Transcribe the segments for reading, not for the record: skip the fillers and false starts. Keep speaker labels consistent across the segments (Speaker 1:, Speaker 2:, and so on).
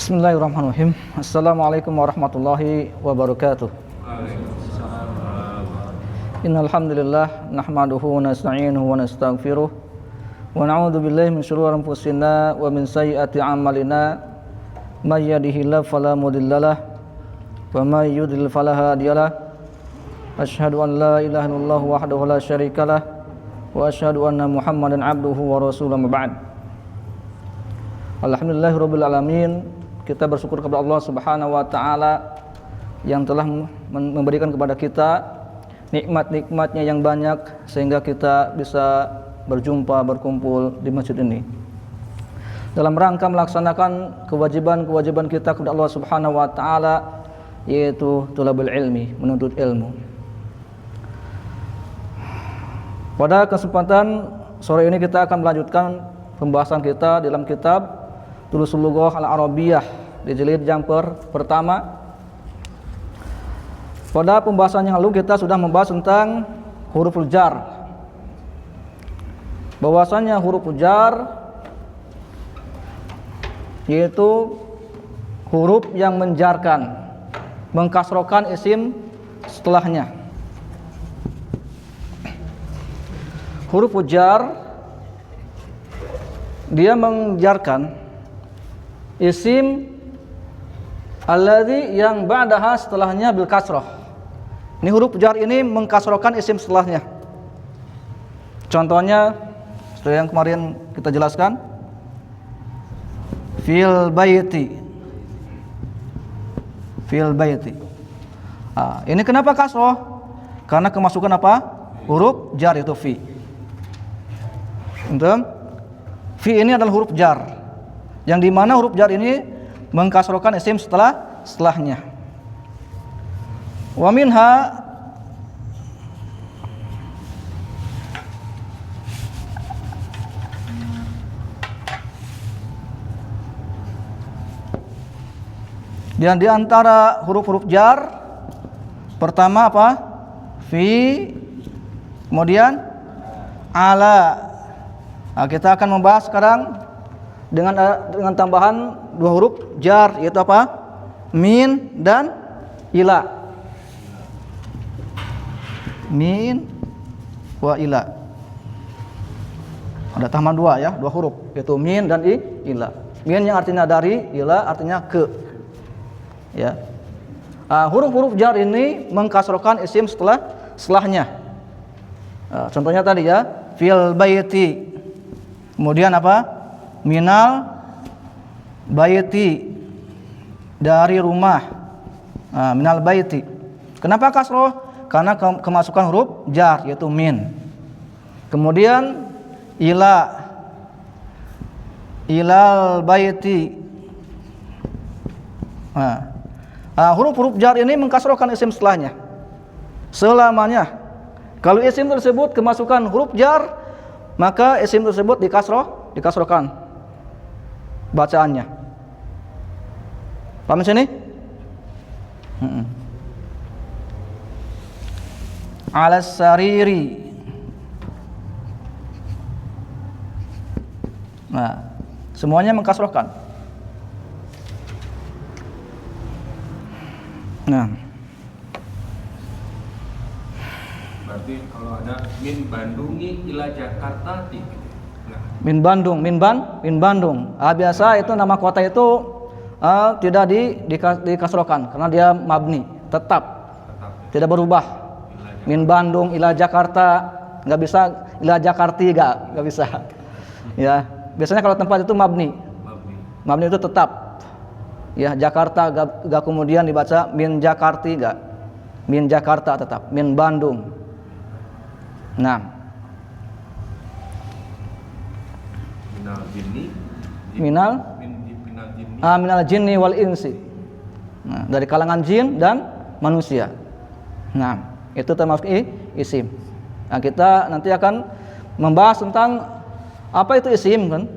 Speaker 1: Bismillahirrahmanirrahim. Assalamualaikum warahmatullahi wabarakatuh. Innal hamdalillah nahmaduhu wa nasta'inuhu wa nastaghfiruh wa na'udzu billahi min shururi anfusina wa min sayyiati a'malina may yahdihillahu fala mudhillalah wa may yudhlil fala hadiyalah. Asyhadu an la ilaha illallah wahdahu la syarikalah wa asyhadu anna Muhammadan abduhu wa rasuluhu ma ba'd. Alhamdulillahirabbil alamin. Kita bersyukur kepada Allah Subhanahu wa taala yang telah memberikan kepada kita nikmat-nikmatnya yang banyak sehingga kita bisa berjumpa, berkumpul di masjid ini dalam rangka melaksanakan kewajiban-kewajiban kita kepada Allah Subhanahu wa taala, yaitu thalabul ilmi, menuntut ilmu. Pada kesempatan sore ini kita akan melanjutkan pembahasan kita dalam kitab Durusul Lughah Al-Arabiyyah di jilid yang pertama. Pada pembahasan yang lalu kita sudah membahas tentang huruful jar. Bahwasanya huruful jar yaitu huruf yang menjarkan, mengkasrokan isim setelahnya. Huruful jar dia menjarkan isim alladzi yang ba'daha setelahnya bil kasrah. Ini huruf jar ini mengkasrokan isim setelahnya. Contohnya seperti yang kemarin kita jelaskan, fil baiti. Fil baiti. Ini kenapa kasroh? Karena kemasukan apa? Huruf jar itu fi. Untuk fi ini adalah huruf jar, yang dimana huruf jar ini mengkasrokan isim setelahnya. Wa minha dan di antara huruf-huruf jar pertama apa? Fi, kemudian ala. Kita akan membahas sekarang dengan tambahan dua huruf jar, yaitu apa? Min dan ila. Min wa ila. Ada tambahan dua ya, dua huruf, yaitu min dan ila. Min yang artinya dari, ila artinya ke. Ya. Huruf-huruf jar ini mengkasrokan isim setelahnya. Contohnya tadi ya, fil baiti. Kemudian apa? Minal baiti, dari rumah. Minal baiti. Kenapa kasroh? Karena kemasukan huruf jar, yaitu min. Kemudian ila, ilal baiti. Huruf-huruf jar ini mengkasrohkan isim setelahnya selamanya. Kalau isim tersebut kemasukan huruf jar, maka isim tersebut dikasrohkan bacaannya. Paham sini? Alas sariri. Semuanya mengkasrohkan.
Speaker 2: Berarti kalau ada min Bandungi ila Jakarta
Speaker 1: Min Bandung, min Bandung. Biasa itu nama kota itu tidak dikasrohkan karena dia mabni, tetap tidak berubah. Min Bandung ila Jakarta, nggak bisa ila Jakarti, nggak bisa. Ya, biasanya kalau tempat itu mabni itu tetap. Ya, Jakarta nggak kemudian dibaca min Jakarti, nggak. Min Jakarta tetap, min Bandung. Minal jinni wal insi. Dari kalangan jin dan manusia. Itu termasuk isim. Kita nanti akan membahas tentang apa itu isim kan.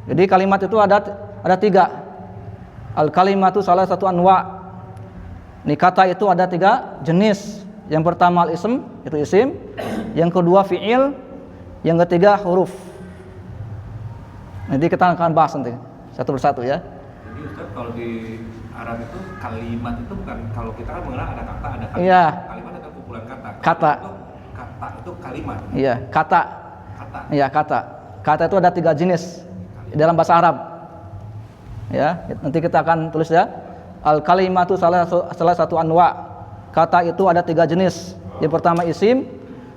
Speaker 1: Jadi kalimat itu ada tiga. Al kalimatu salah satu anwa. Ini kata itu ada tiga jenis. Yang pertama al-ism, itu isim. Yang kedua fi'il. Yang ketiga huruf. Nanti kita akan bahas nanti satu persatu ya.
Speaker 2: Jadi Ustaz, kalau di Arab itu kalimat itu bukan, kalau kita kan mengenal ada kata, ada kalimat.
Speaker 1: Iya.
Speaker 2: Kalimat ada kumpulan kata.
Speaker 1: Kata.
Speaker 2: Kata itu kalimat.
Speaker 1: Iya, kata.
Speaker 2: Kata.
Speaker 1: Iya, kata. Kata itu ada 3 jenis dalam bahasa Arab. Ya, nanti kita akan tulis ya. Al kalimatu salah satu anwa. Kata itu ada 3 jenis. Yang pertama isim,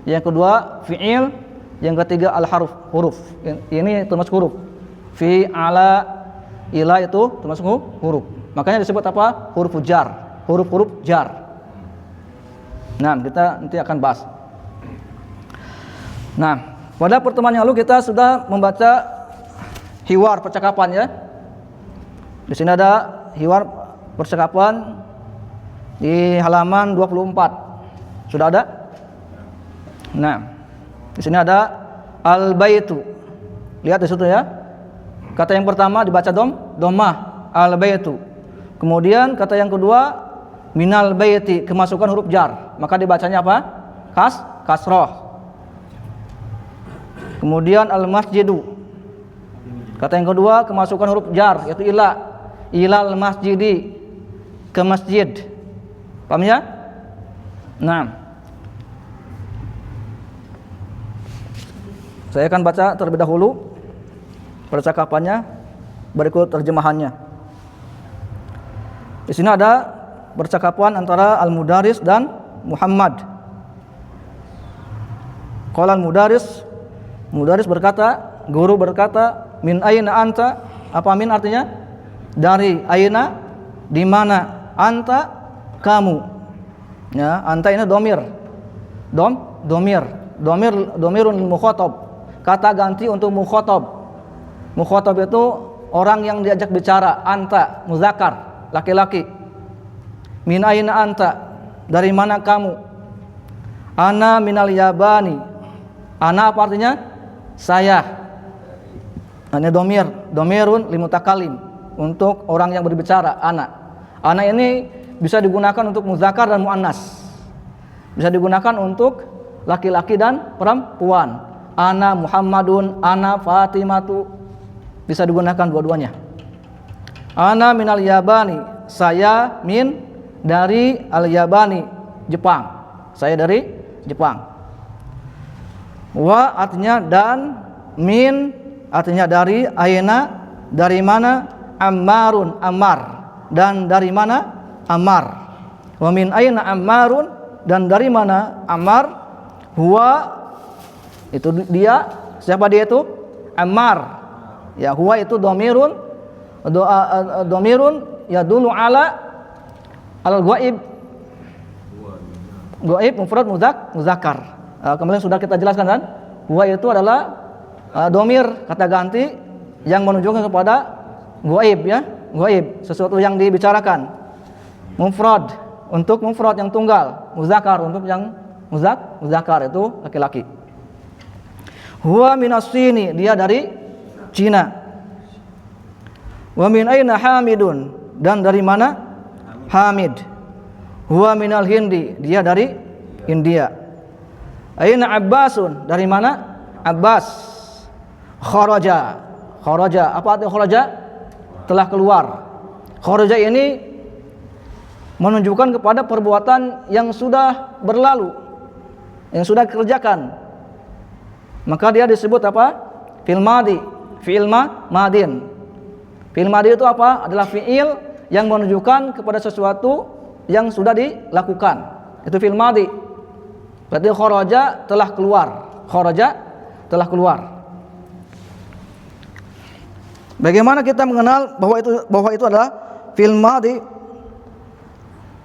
Speaker 1: yang kedua fi'il, yang ketiga al haruf, huruf. Ini termasuk huruf. Fi, ala, ila itu termasuk huruf. Makanya disebut apa? Huruf jar. Huruf-huruf jar. Nah, kita nanti akan bahas. Nah, pada pertemuan yang lalu kita sudah membaca hiwar percakapan ya. Di sini ada hiwar percakapan di halaman 24. Sudah ada? Nah, di sini ada al-baitu. Lihat di situ ya. Kata yang pertama dibaca dhammah, al-baitu. Kemudian kata yang kedua minal baiti, kemasukan huruf jar. Maka dibacanya apa? Kasroh. Kemudian al-masjidu. Kata yang kedua kemasukan huruf jar yaitu ilal masjidi, ke masjid. Paham ya? Nah, saya akan baca terlebih dahulu percakapannya, berikut terjemahannya. Di sini ada percakapan antara al-mudaris dan Muhammad. Qala al-mudaris berkata, guru berkata, min aina anta? Apa min artinya? Dari. Aina di mana? Anta kamu. Ya, anta ini domir. Domirun mukhatab. Kata ganti untuk mukhatab. Mukhatab itu orang yang diajak bicara. Anta muzakkar, laki-laki. Min aina anta? Dari mana kamu? Ana minal yabani. Ana apa artinya? Saya. Ini domirun limutakalim, untuk orang yang berbicara. Ana ini bisa digunakan untuk muzakkar dan muannas. Bisa digunakan untuk laki-laki dan perempuan. Ana Muhammadun, ana Fatimatu. Bisa digunakan dua-duanya. Ana minal yabani. Saya dari al-yabani, Jepang. Saya dari Jepang. Wa artinya dan, min artinya dari, aina dari mana, ammarun ammar, dan dari mana Ammar. Wa min aina ammarun, dan dari mana Ammar. Huwa itu dia, siapa dia itu? Ammar. Ya, huwa itu domirun ya dulu ala al-ghaib. Ghaib mufrad muzakkar. Kemarin sudah kita jelaskan kan? Huwa itu adalah domir, kata ganti yang menunjukkan kepada ghaib ya. Ghaib, sesuatu yang dibicarakan. Mufrad untuk mufrad yang tunggal, muzakkar untuk yang muzakkar itu laki-laki. Huwa minas Sini, dia dari Cina. Wa min aina Hamidun, dan dari mana Hamid. Huwa minal Hindi, dia dari India. Aina Abbasun, dari mana Abbas. Kharaja, apa arti kharaja? Telah keluar. Kharaja ini menunjukkan kepada perbuatan yang sudah berlalu, yang sudah dikerjakan. Maka dia disebut apa? Fi'il madi, fi'il madin. Fi'il madi itu apa? Adalah fi'il yang menunjukkan kepada sesuatu yang sudah dilakukan. Itu fi'il madi. Berarti kharaja telah keluar. Kharaja telah keluar. Bagaimana kita mengenal bahwa itu adalah fi'il madi?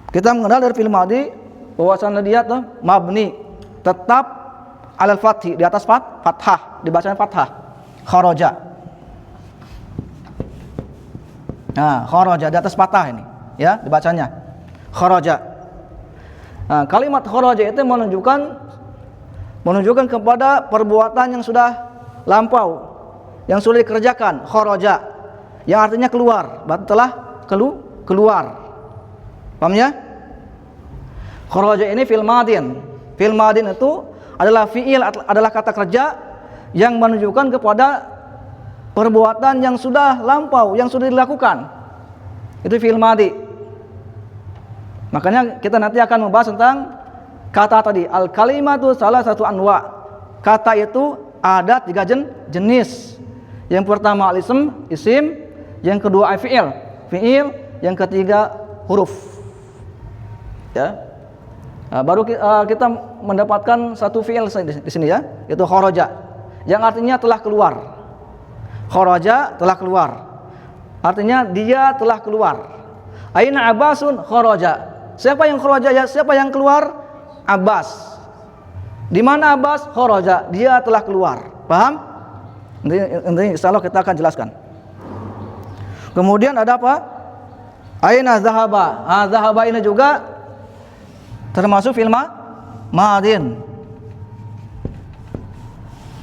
Speaker 1: Kita mengenal dari fi'il madi bahwasanya dia tuh mabni, tetap alal fathi, di atas fathah, dibacanya fathah. Kharaja. Nah, kharaja di atas fathah ini, ya, dibacanya. Kharaja. Nah, kalimat kharaja itu menunjukkan kepada perbuatan yang sudah lampau, yang sudah dikerjakan. Kharaja, yang artinya keluar, berarti telah keluar. Paham ya? Kharaja ini fi'il madin. Fi'il madin itu adalah fi'il, adalah kata kerja yang menunjukkan kepada perbuatan yang sudah lampau, yang sudah dilakukan. Itu fi'il madhi. Makanya kita nanti akan membahas tentang kata tadi. Al kalimatu salah satu anwa. Kata itu ada 3 jenis. Yang pertama al-ism, isim, yang kedua fi'il, yang ketiga huruf. Ya. Nah, baru kita mendapatkan satu fi'il di sini ya, yaitu kharaja, yang artinya telah keluar. Kharaja telah keluar. Artinya dia telah keluar. Aina Abbasun kharaja. Siapa yang kharaja ya? Siapa yang keluar? Abbas. Di mana Abbas? Kharaja. Dia telah keluar. Paham? Nanti insyaallah kita akan jelaskan. Kemudian ada apa? Aina zahaba. Zahaba ini juga termasuk fi'il madin.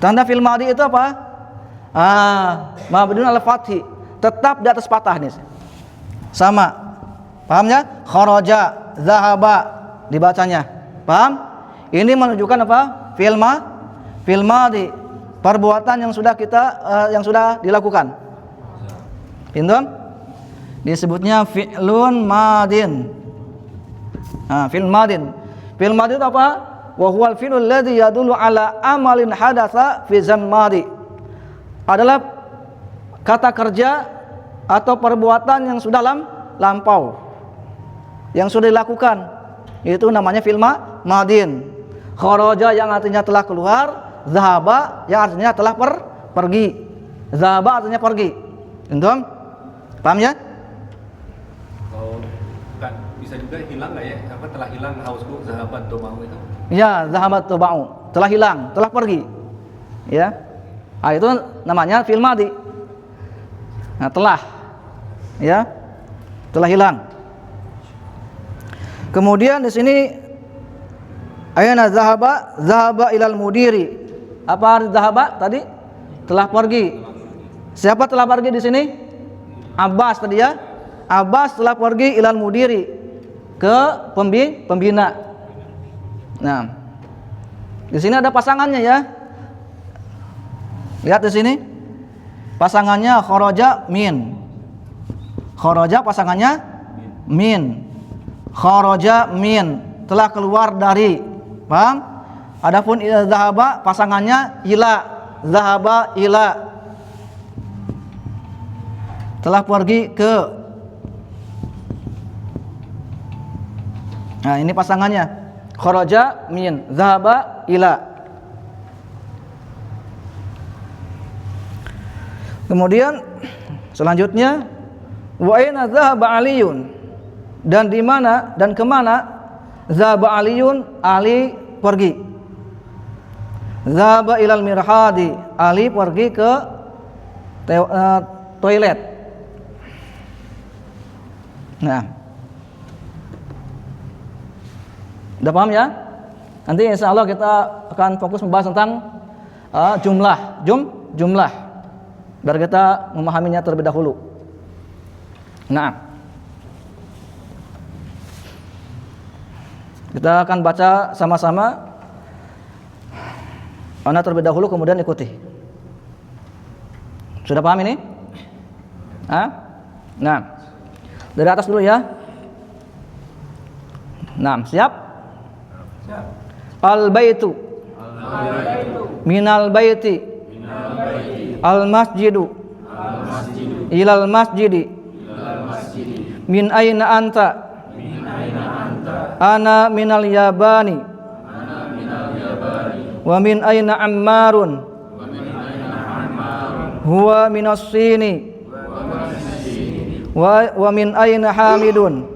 Speaker 1: Tanda fi'il madhi itu apa? Mabniun al fathi, tetap di atas fathah nih. Sama. Paham ya? Kharaja, zahaba dibacanya. Paham? Ini menunjukkan apa? Fi'il madhi, perbuatan yang sudah dilakukan. Pinten? Disebutnya fi'lun madin. Fi'il madin. Fi'il madin itu apa? Wa huwal fi'lul ladzi yadullu ala amalin hadatsa fi zaman madi. Adalah kata kerja atau perbuatan yang sudah lampau, yang sudah dilakukan. Itu namanya fi'il madin. Kharaja yang artinya telah keluar, zahaba yang artinya telah pergi. Zahaba artinya pergi. Entum? Paham ya?
Speaker 2: Kalau bisa juga hilang nggak ya? Apa telah hilang hausku zahabat domau itu?
Speaker 1: Ya, zahabat domau, telah hilang, telah pergi. Ya. Itu namanya fi'il madhi. Telah. Ya. Telah hilang. Kemudian di sini ayana zahaba ilal mudiri. Apa arti zahaba tadi? Telah pergi. Siapa telah pergi di sini? Abbas tadi ya. Abbas telah pergi ilal mudiri, ke pembina. Nah, di sini ada pasangannya ya. Lihat di sini. Pasangannya kharaja min. Kharaja pasangannya min. Kharaja min, telah keluar dari. Paham? Adapun zahaba pasangannya ila. Zahaba ila, telah pergi ke. Nah, ini pasangannya. Kharaja min, zahaba ila. Kemudian selanjutnya wa aina zahaba aliyun, dan di mana dan kemana zahaba aliyun, Ali pergi. Zahaba ilal mirhadi, Ali pergi ke toilet. Nah, udah paham ya? Nanti insya Allah kita akan fokus membahas tentang jumlah, biar kita memahaminya terlebih dahulu. Nah, kita akan baca sama-sama. Anda terlebih dahulu, kemudian ikuti. Sudah paham ini? Nah, dari atas dulu ya. Nah, siap? Siap. Al-baitu, minal baiti, al-masjidu, ilal masjidi, min aina anta, ana minal yabani, wa min aina ammarun, huwa minas sini, wa min aina hamidun,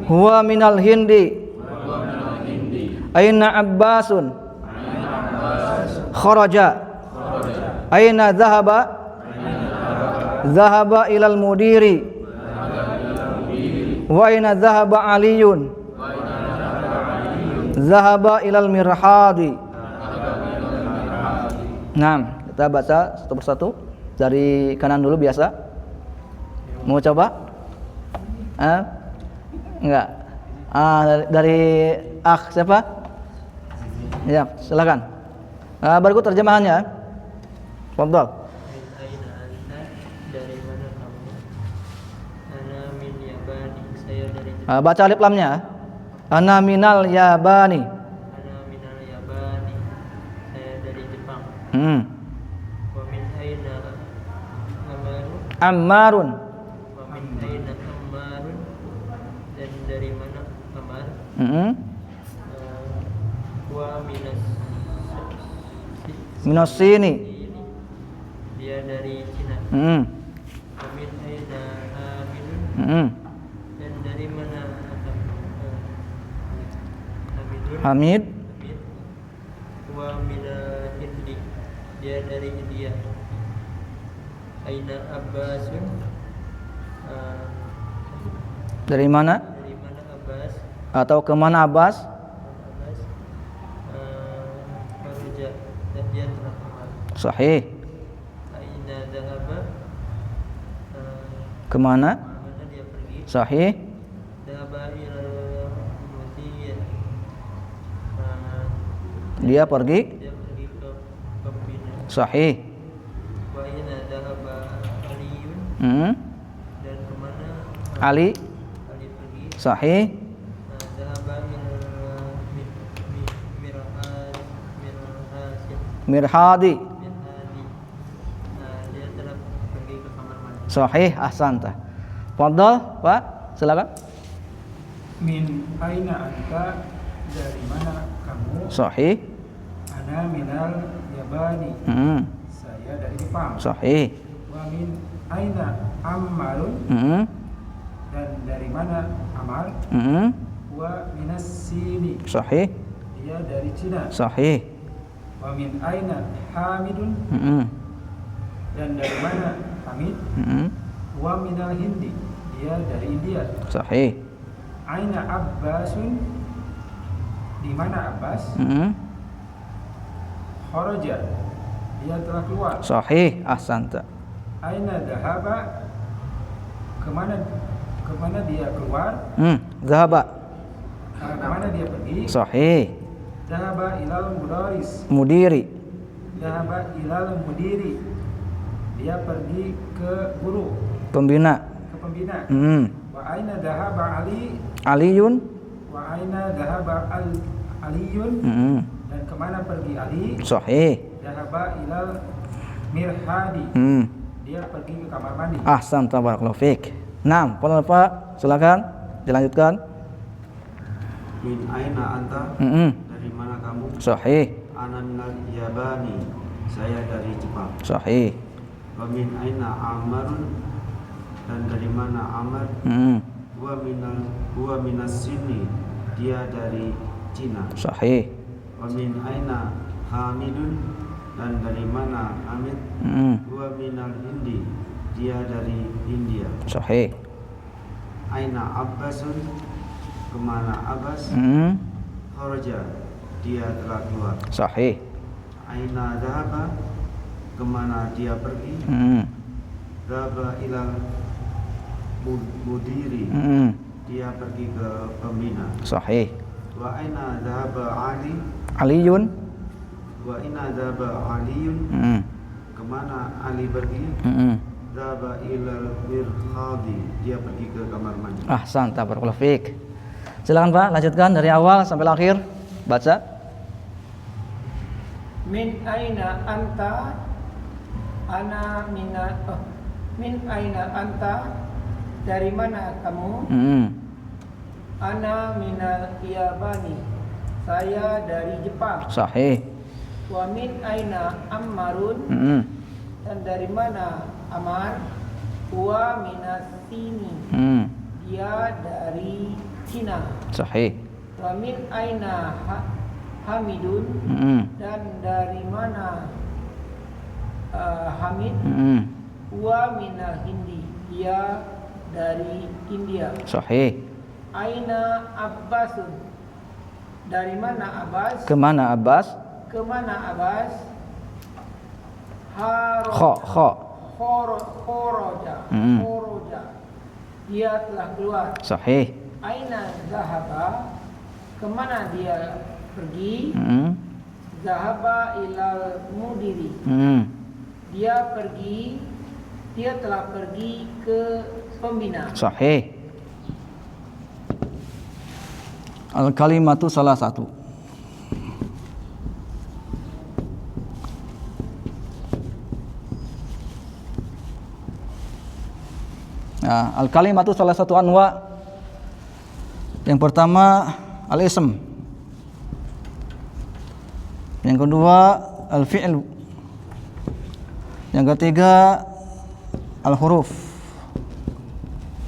Speaker 1: huwa minal hindi, aina abbasun, kharaja, aina zahaba ilal mudiri, wa aina zahaba aliyun, zahaba ilal mirhadi. Nah, kita baca satu persatu dari kanan dulu biasa. Mau coba? Enggak. Dari siapa? Ya, silakan. Berikut terjemahannya. Fadhal.
Speaker 3: Dari mana kamu? saya dari Jepang.
Speaker 1: Baca alif lamnya. Ana minal Yabani.
Speaker 3: Ana minal Yabani, saya dari Jepang. Wa min aina Ammarun,
Speaker 1: Ammarun.
Speaker 3: wa min aina Ammarun, dan dari mana Ammar? Wa
Speaker 1: Minas sini.
Speaker 3: dia dari Cina. Wa min aina Hamidun, dan dari mana Hamidun?
Speaker 1: Hamid.
Speaker 3: Hamid. Wa min Hindi, dia dari India. Aina Abbasun,
Speaker 1: Dari mana?
Speaker 3: dari mana Abbas?
Speaker 1: Atau kemana Abbas?
Speaker 3: Abbas Faruja, dan dia telah kemari.
Speaker 1: Sahih.
Speaker 3: Aina Dahaba,
Speaker 1: Kemana?
Speaker 3: mana dia pergi?
Speaker 1: Sahih.
Speaker 3: Dahaba ila Mutiyah,
Speaker 1: Dia pergi.
Speaker 3: dia pergi ke pembina.
Speaker 1: Sahih.
Speaker 3: Wa aina Dahaba Aliyun, dan kemana
Speaker 1: Ali.
Speaker 3: Ali pergi?
Speaker 1: Sahih.
Speaker 3: Dahaba ila Mirhasin,
Speaker 1: Mirhadi.
Speaker 3: Mirhadi, dia telah pergi ke kamar mandi.
Speaker 1: Sahih. Ahsanta. Fadhal, Pak. Silakan.
Speaker 4: Min aina anta, dari mana kamu?
Speaker 1: Sahih.
Speaker 4: Ana minal Yabani, saya dari Jepang.
Speaker 1: Sahih.
Speaker 4: Wa min aina Ammarun, dan dari mana Ammar? Wa minas sini,
Speaker 1: Sahih.
Speaker 4: dia dari Cina.
Speaker 1: Sahih.
Speaker 4: Wa min aina Hamidun, dan dari mana Hamid? Wa minal Hindi, dia dari India.
Speaker 1: Sahih.
Speaker 4: Aina Abbasun, di mana Abbas? Kharaja, dia telah keluar.
Speaker 1: Sahih. Ahsanta.
Speaker 4: Aina Dahaba, kemana dia keluar?
Speaker 1: Zahaba.
Speaker 4: Kemana dia pergi?
Speaker 1: Sahih.
Speaker 4: Dahaba ilal mudaris,
Speaker 1: Mudiri.
Speaker 4: Dahaba ilal mudiri, dia pergi ke guru,
Speaker 1: Pembina.
Speaker 4: ke pembina. Wa aina dahaba Ali,
Speaker 1: Aliyun.
Speaker 4: wa aina dahaba Aliyun, dan kemana pergi Ali?
Speaker 1: Sahih.
Speaker 4: Dahaba ilal mirhadi, dia pergi ke kamar mandi.
Speaker 1: Ahsanta barakallahu fiik. Naam, Pak, silakan dilanjutkan.
Speaker 5: Min aina anta, dari mana kamu?
Speaker 1: Sahih.
Speaker 5: Ana minal Yabani, saya dari Jepang.
Speaker 1: Sahih.
Speaker 5: Wa min aina Ammarun, dan dari mana Ammar? Huwa minas sini, dia dari Cina.
Speaker 1: Sahih.
Speaker 5: Wa min aina Hamidun, dan dari mana Hamid? Huwa minal Hindi, dia dari India.
Speaker 1: Sahih.
Speaker 5: Aina Abbasun, kemana Abbas? Kharaja, dia telah keluar.
Speaker 1: Sahih.
Speaker 5: Aina dhahaba, kemana dia pergi? Dhahaba ilal mudiri, dia pergi ke pembina.
Speaker 1: Sahih.
Speaker 5: Wa aina dhahaba Ali,
Speaker 1: Aliyun.
Speaker 5: wa aina dhahaba Aliyun, kemana Ali pergi? Dhahaba ilal mirhadi, dia pergi ke kamar mandi.
Speaker 1: Ahsanta barakallahu fiik. Silakan Pak, lanjutkan dari awal sampai akhir. Baca.
Speaker 6: Min aina anta, ana mina, min aina anta, dari mana kamu? Ana minal Yabani, saya dari Jepang.
Speaker 1: Sahih.
Speaker 6: Wa min aina Ammarun, dan dari mana Ammar? Wa minas sini, dia dari Cina.
Speaker 1: Sahih.
Speaker 6: Wa min aina Hamidun, dan dari mana Hamid? Wa minal Hindi, dia dari India.
Speaker 1: Sahih.
Speaker 6: Aina Abbasun, dari mana Abbas?
Speaker 1: Kemana Abbas?
Speaker 6: Kemana Abbas?
Speaker 1: Kho.
Speaker 6: Khoroja, dia telah keluar.
Speaker 1: Sahih.
Speaker 6: Aina Zahaba, kemana dia pergi? Zahaba ilal mudiri, dia telah pergi ke pembina.
Speaker 1: Sahih. Al-kalimatu salah satu. Nah, al-kalimatu salah satu anwa. Yang pertama al-ism. Yang kedua al-fi'l. Yang ketiga al-huruf.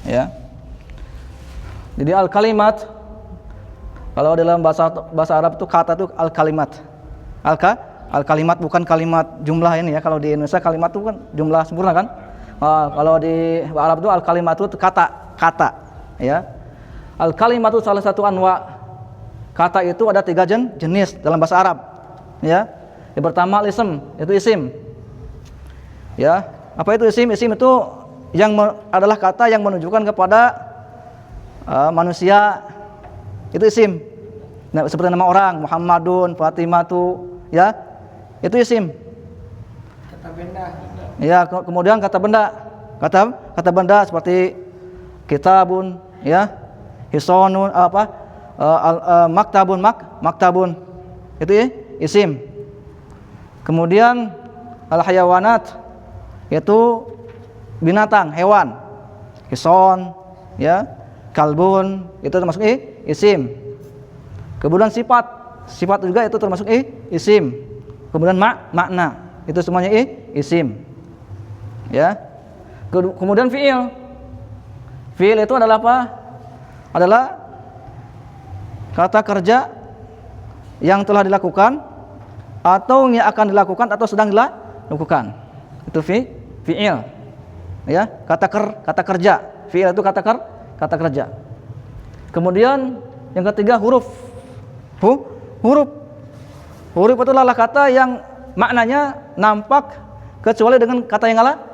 Speaker 1: Ya. Jadi al-kalimat kalau dalam bahasa Arab itu kata itu al-kalimat. Al-kalimat bukan kalimat jumlah ini ya. Kalau di Indonesia kalimat itu kan jumlah sempurna kan? Kalau di Arab itu al-kalimat itu kata ya. Al-kalimat itu salah satu anwa. Kata itu ada 3 jenis dalam bahasa Arab ya. Yang pertama al-ism, itu isim. Ya, apa itu isim? Isim itu adalah kata yang menunjukkan kepada manusia, itu isim. Nah, seperti nama orang Muhammadun, Fatimatu, ya, itu isim.
Speaker 6: Kata benda.
Speaker 1: Ya, kemudian kata benda, kata benda seperti kitabun, ya, hisonun, maktabun, itu ya, isim. Kemudian al-hayawanat, yaitu binatang, hewan, hison, ya, kalbun, itu termasuk isim. Kemudian sifat juga itu termasuk isim. Kemudian makna, itu semuanya isim. Ya. Kemudian fi'il. Fi'il itu adalah apa? Adalah kata kerja yang telah dilakukan atau yang akan dilakukan atau sedang dilakukan. Itu fi'il. Ya, kata kerja. Fi'il itu kata kerja. Kemudian yang ketiga huruf. Huruf itu adalah kata yang maknanya nampak kecuali dengan kata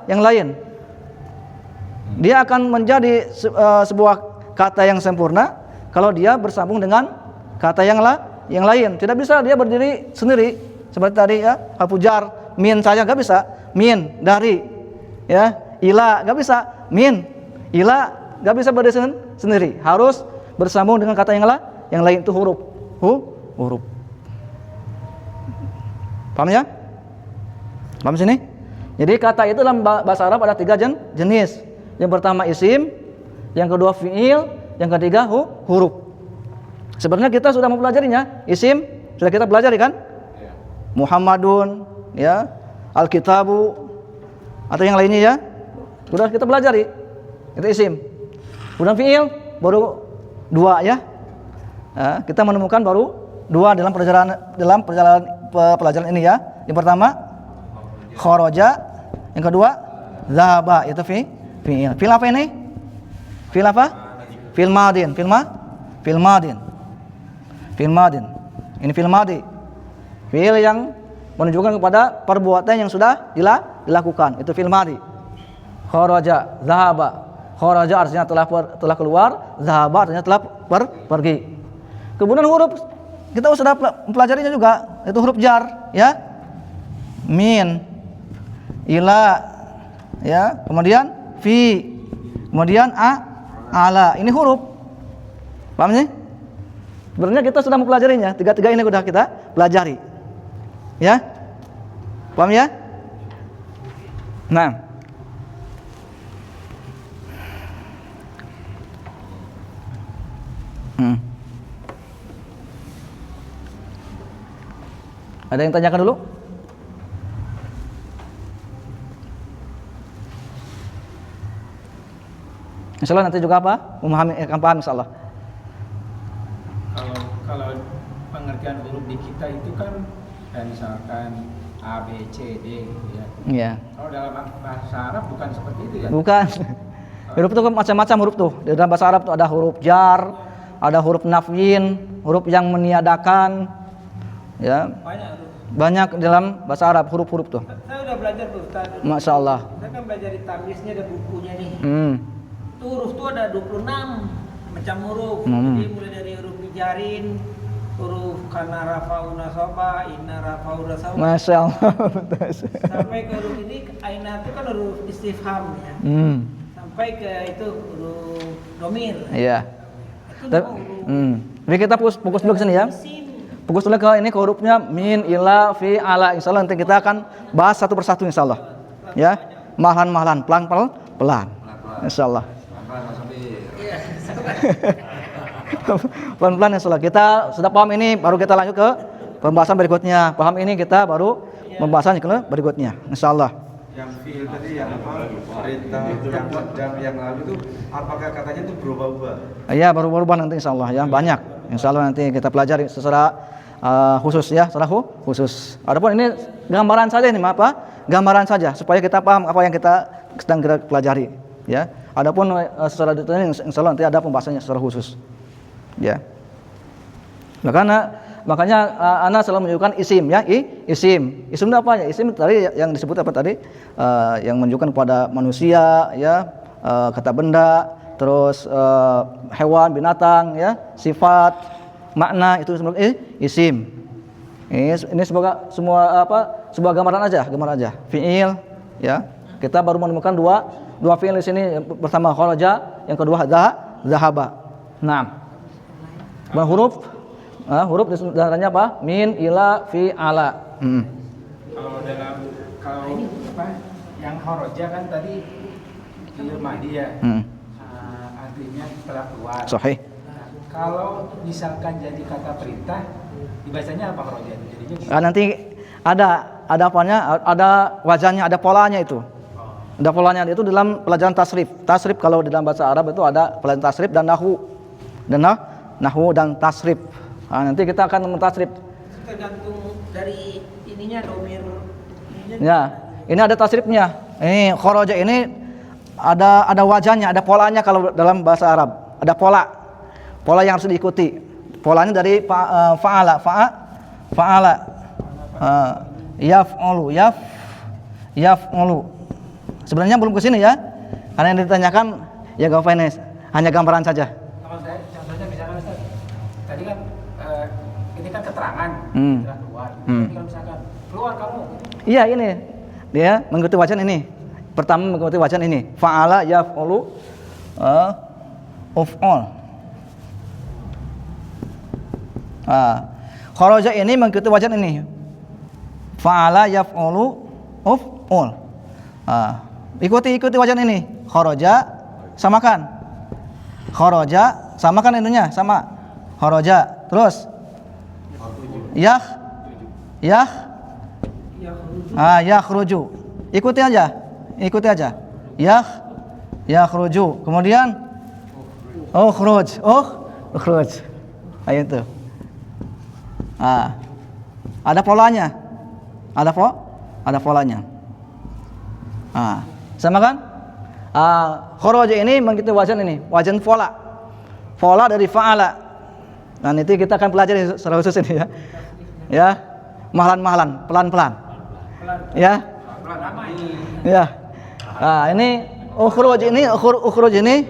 Speaker 1: yang lain. Dia akan menjadi sebuah kata yang sempurna kalau dia bersambung dengan kata yang lain. Tidak bisa dia berdiri sendiri seperti tadi ya, al-fujar, min saja enggak bisa. Min dari, ya, ila enggak bisa. Min, ila enggak bisa berdiri sendiri. Harus bersambung dengan kata yang lain, itu huruf. Huruf. Paham ya? Paham sini? Jadi kata itu dalam bahasa Arab ada 3 jenis. Yang pertama isim, yang kedua fi'il, yang ketiga huruf. Sebenarnya kita sudah mempelajarinya. Isim sudah kita pelajari kan? Muhammadun, ya, Alkitabu, atau yang lainnya ya, sudah kita pelajari. Itu isim. Kemudian fi'il baru 2 ya. Nah, kita menemukan baru 2 dalam pelajaran ini ya. Yang pertama kharaja, yang kedua zahaba, itu fi'il. Fi'il apa ini? Fi'il apa? Fi'il madin. Fi'il madin. Ini fi'il madi. Fi'il yang menunjukkan kepada perbuatan yang sudah dilakukan. Itu fi'il madi. Kharaja, zahaba. Kharaja artinya telah keluar, zahaba artinya telah pergi. Kemudian huruf kita sudah pelajarinya juga, itu huruf jar, ya. Min, ila, ya. Kemudian fi, kemudian ala. Ini huruf. Paham sih? Sebenarnya kita sudah mempelajarinya. 3 ini sudah kita pelajari. Ya? Paham ya? Nah. Ada yang tanyakan dulu? Insyaallah nanti juga apa? Memahami, akan paham insyaallah.
Speaker 4: Kalau pengertian huruf di kita itu kan misalkan A, B, C, D ya.
Speaker 1: Iya.
Speaker 4: Kalau dalam bahasa Arab bukan seperti itu ya?
Speaker 1: Bukan. Huruf itu macam-macam huruf tuh. Di dalam bahasa Arab tuh ada huruf jar, ada huruf nafyin, huruf yang meniadakan. Ya. Banyak dalam bahasa Arab huruf-huruf tuh.
Speaker 6: Saya udah belajar tuh Ustaz.
Speaker 1: Masya Allah.
Speaker 6: Saya kan belajar di tamyiznya, ada bukunya nih. Tuh huruf tuh ada 26 macam huruf. Jadi mulai dari huruf bijarin, huruf kana rafa'u nasaba, inna rafa'u nasaba.
Speaker 1: Masya Allah.
Speaker 6: Sampai ke huruf ini, aina itu kan huruf istifham ya. Sampai ke itu huruf domir.
Speaker 1: Iya.
Speaker 6: Itu huruf
Speaker 1: Jadi kita fokus dulu ke sini ya. Fokus dulu ke ini, ke hurufnya min, ila, fi, ala. Insyaallah nanti kita akan bahas satu persatu insyaallah. Ya, mahalan-mahalan, pelan-pelan. Insyaallah. Pelan-pelan insyaallah. Kita sudah paham ini, baru kita lanjut ke pembahasan berikutnya. Paham ini kita baru pembahasan berikutnya. Insyaallah.
Speaker 5: Yang fiil tadi yang apa? Perintah yang lalu itu apakah katanya itu berubah-ubah?
Speaker 1: Iya, baru berubah nanti insyaallah ya. Banyak. Insyaallah nanti kita pelajari secara khusus ya, secara khusus. Adapun ini gambaran saja ini, apa? Gambaran saja supaya kita paham apa yang kita sedang kita pelajari ya. Adapun secara detail insyaallah nanti ada pembahasannya secara khusus. Ya. Makanya ana selalu menunjukkan isim ya, isim. Isim itu apa ya? Isim tadi yang disebut apa tadi? Yang menunjukkan kepada manusia ya, kata benda, terus hewan, binatang ya, sifat, makna itu semua isim. Ini sebuah gambaran aja. Fiil ya. Kita baru menemukan dua fiil di sini. Yang pertama kharaja, yang kedua zahaba. Nah. Huruf diantaranya apa? Min, ila, fi, ala.
Speaker 4: Kalau yang kharaja kan tadi fi'il madhi ya. Artinya telah keluar.
Speaker 1: Sahih.
Speaker 4: Nah, kalau misalkan jadi kata perintah dibacanya apa kharaja? Jadinya
Speaker 1: Nanti ada apanya? Ada wazannya, ada polanya itu. Ada polanya itu dalam pelajaran tasrif. Tasrif kalau di dalam bahasa Arab itu ada pelajaran tasrif dan nahwu. Nahwu dan tasrif. Nanti kita akan mentasrif.
Speaker 6: Tergantung dari ininya domir.
Speaker 1: Ya, ini ada tasrifnya. Ini kharaja ini ada wajahnya, ada polanya kalau dalam bahasa Arab. Ada pola yang harus diikuti. Polanya dari fa'ala, yaf'ulu, yaf'ulu. Sebenarnya belum ke sini ya. Karena yang ditanyakan ya gak apa-apa, hanya gambaran saja.
Speaker 4: Contohnya misalkan Ustaz, tadi kan ini kan keterangan keluar. Kalau misalkan keluar kamu.
Speaker 1: Iya ini. Dia mengikuti wajan ini. Pertama mengikuti wajan ini. Fa'ala yaf'ulu uf'ul. Kharaja ini mengikuti wajan ini. Fa'ala yaf'ulu uf'ul. Ikuti wajan ini. Kharaja samakan. Kharaja samakan itunya sama. Kharaja. Terus yakhruju. Ikuti aja. Yakhruju. Kemudian ukhruj. Ayo itu. Ada polanya. Ada polanya. Sama kan? Kharaja ini mengikuti wajan ini, wajan pola. Pola dari fa'ala. Nah, nanti kita akan pelajari secara khusus ini ya. Ya, mahalan-mahalan, pelan-pelan. Ya. Ya. Ini ukhruj ini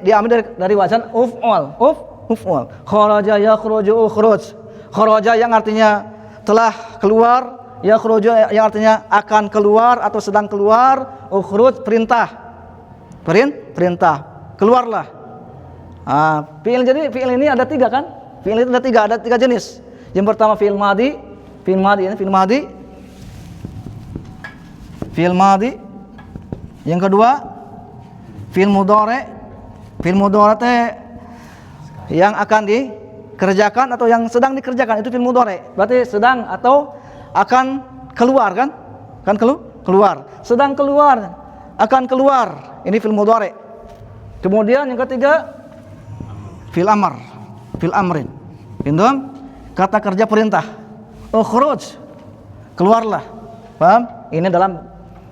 Speaker 1: diambil dari wajan uf'ul. Kharaja yakhruju ukhruj. Kharaja yang artinya telah keluar, yakhruju yang artinya akan keluar atau sedang keluar, ukhruj perintah. Keluarlah. Jadi fiil ini ada 3 kan? Fiil itu ada 3 jenis. Yang pertama fiil madhi. Yang kedua fiil mudhari. Fiil mudhari yang akan dikerjakan atau yang sedang dikerjakan, itu fiil mudhari. Berarti sedang atau akan keluar kan? Keluar. Sedang keluar, akan keluar. Ini fiil mudhari. Kemudian yang ketiga fiil amrin. Indom kata kerja perintah. Ukhruj. Keluarlah. Paham? Ini dalam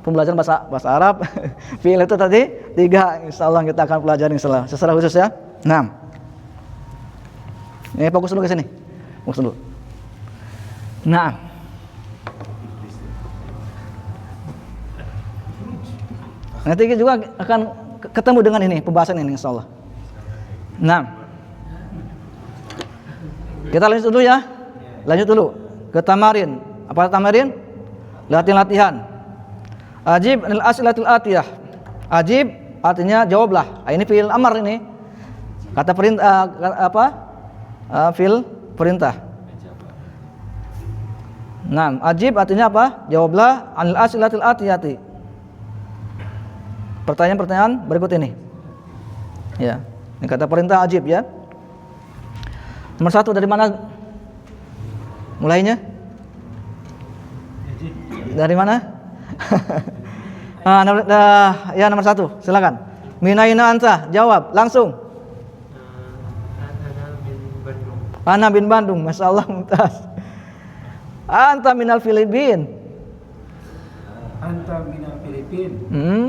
Speaker 1: pembelajaran bahasa Arab. Fiil itu tadi 3. Insyaallah kita akan pelajari secara khusus ya. 6. Ini fokus dulu ke sini. Nah. Nanti kita juga akan ketemu dengan ini, pembahasan ini insyaallah. Nah. Kita lanjut dulu ya. Ke tamarin. Apa tamarin? Latihan. Ajib anil as'ilatil atiyah. Ajib artinya jawablah. Ini fi'il amr ini. Kata perintah fil perintah. Nah, ajib artinya apa? Jawablah anil as'ilatil atiyati. Pertanyaan-pertanyaan berikut ini. Ya, ini kata perintah ajib ya. Nomor 1 dari mana mulainya? Dari mana? Ya nomor 1, silakan. Min aina anta? Jawab langsung.
Speaker 3: Ana bin Bandung.
Speaker 1: Ana bin Bandung, Masya Allah, mumtaz. Anta minal Filipin.
Speaker 4: Anta minal Filipin.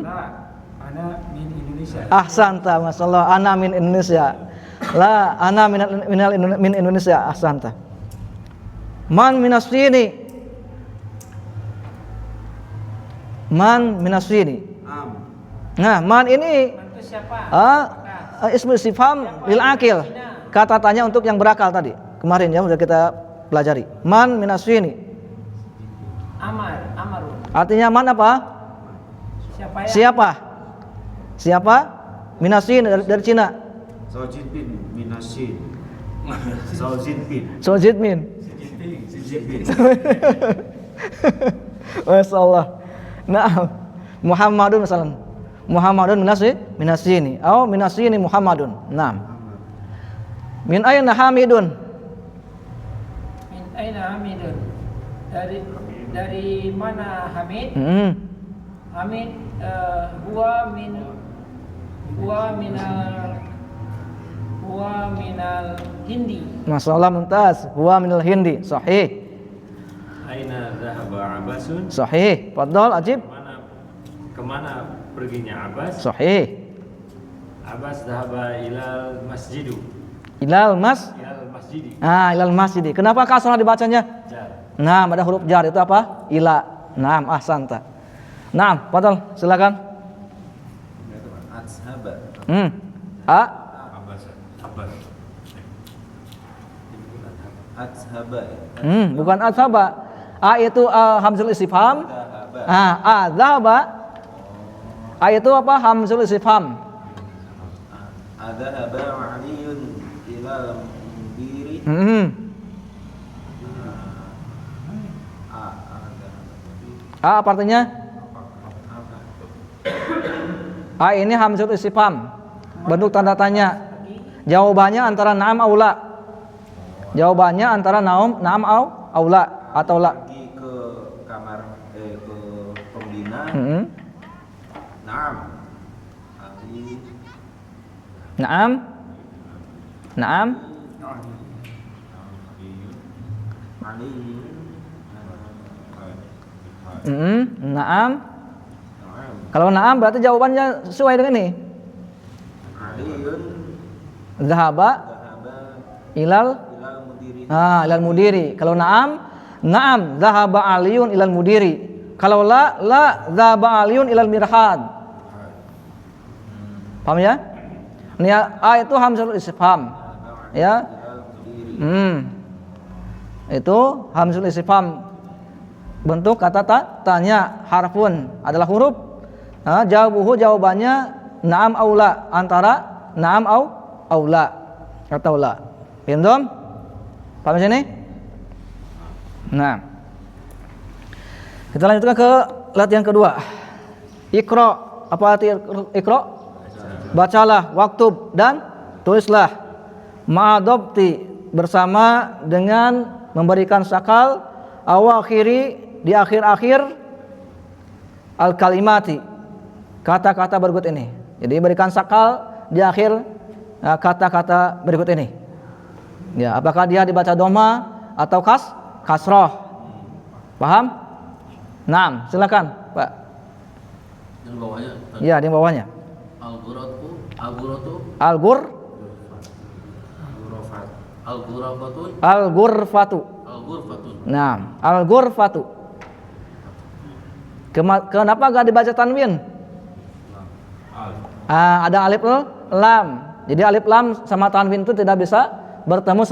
Speaker 4: La, ana min Indonesia.
Speaker 1: Ahsanta, Masya Allah. Ana min Indonesia. La, ana min Indonesia. Ahsanta. Man minas sini. Man minas sini. Nah, man ini
Speaker 6: Itu siapa?
Speaker 1: ismu istifham lil akil. Kata tanya untuk yang berakal tadi. Kemarin ya sudah kita pelajari. Man minas sini.
Speaker 6: Amarun.
Speaker 1: Artinya man apa?
Speaker 6: Siapa ya?
Speaker 1: Siapa? Siapa? Minas sini dari Cina.
Speaker 5: Zaujin bin minasin. Zaujin bin.
Speaker 1: Sojid min. Masya Allah. Nah, Muhammadun misalnya. Muhammadun minas sini. Atau minas sini Muhammadun. Nah. Min aina Hamidun?
Speaker 6: Min aina Hamidun? Dari mana Hamid? Hamid huwa minal Hindi.
Speaker 1: Masya Allah, mumtaz. Huwa minal Hindi. Sahih.
Speaker 7: Aina dhahaba Abbasun?
Speaker 1: Sahih. Fadhal ajib.
Speaker 7: Kemana perginya Abbas?
Speaker 1: Sahih.
Speaker 7: Abbas dhahaba ilal masjidu.
Speaker 1: Ilal
Speaker 7: masjidi.
Speaker 1: ilal masjidi. Kenapa kasrah dibacanya?
Speaker 7: Jar.
Speaker 1: Nah, ada huruf jar itu apa? Ila. Naam, ahsanta. Naam, fadhal, silakan.
Speaker 5: Ashaba.
Speaker 7: Abbas.
Speaker 5: Ashaba.
Speaker 1: Bukan ashaba. A itu hamzul istifham. Dzahaba. A itu apa? Hamzul istifham.
Speaker 5: Adhaba Aliyun ila mudiri.
Speaker 1: A apa artinya? A ini hamzul istifham. Bentuk tanda tanya. Jawabannya antara na'am au la. Jawabannya antara na'am au la atau la.
Speaker 5: Pergi ke kamar ke pembina. Naam. Ali.
Speaker 1: Naam. Naam.
Speaker 5: Ali.
Speaker 1: Naam. Kalau naam berarti jawabannya sesuai dengan ini.
Speaker 5: Aliyun
Speaker 1: Zahaba ilal
Speaker 5: mudiri.
Speaker 1: ilal mudiri. Kalau naam zahaba aliyun ilal mudiri. Kalau la zahaba aliyun ilal mirhad. Paham ya? Ini a itu hamzul istifham. Ya. Itu hamzul istifham. Bentuk kata tanya, harfun adalah huruf. Jawabannya na'am au la, antara na'am au la atau la. Paham? Paham sini? Nah. Kita lanjutkan ke latihan kedua. Iqra. Apa arti iqra? Bacalah, waktub dan tulislah. Ma'adobti, bersama dengan memberikan sakal awakhiri, di akhir-akhir al-kalimati, kata-kata berikut ini. Jadi berikan sakal di akhir kata-kata berikut ini. Ya, apakah dia dibaca dhamma atau kasroh? Paham? Naam, silakan, Pak.
Speaker 8: Di bawahnya.
Speaker 1: Ya, di bawahnya. Al-ghurfatu. Naam, al-ghurfatu. Kenapa gak dibaca tanwin? Ada alif lam. Jadi alif lam sama tanwin itu tidak bisa bertemu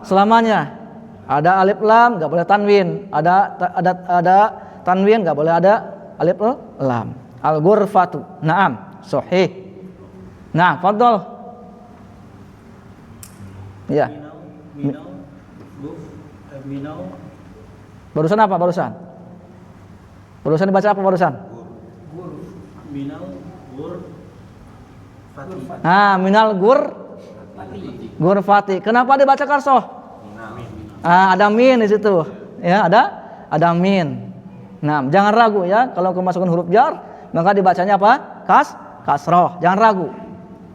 Speaker 1: selamanya. Ada alif lam gak boleh tanwin. Ada tanwin gak boleh ada alif lam. Al-ghurfatu. Naam, sahih. Nah, fadhal. Ya.
Speaker 4: Minau, Guf, Minau,
Speaker 1: Barusan apa barusan? Barusan dibaca apa barusan?
Speaker 4: Gur, Minau, Gur, Fatih.
Speaker 1: Minal Ghurfati. Kenapa dibaca kasroh? Ada min di situ. Ya, ada min. Nah, jangan ragu ya, kalau kemasukan huruf jar, maka dibacanya apa? Kasroh. Jangan ragu.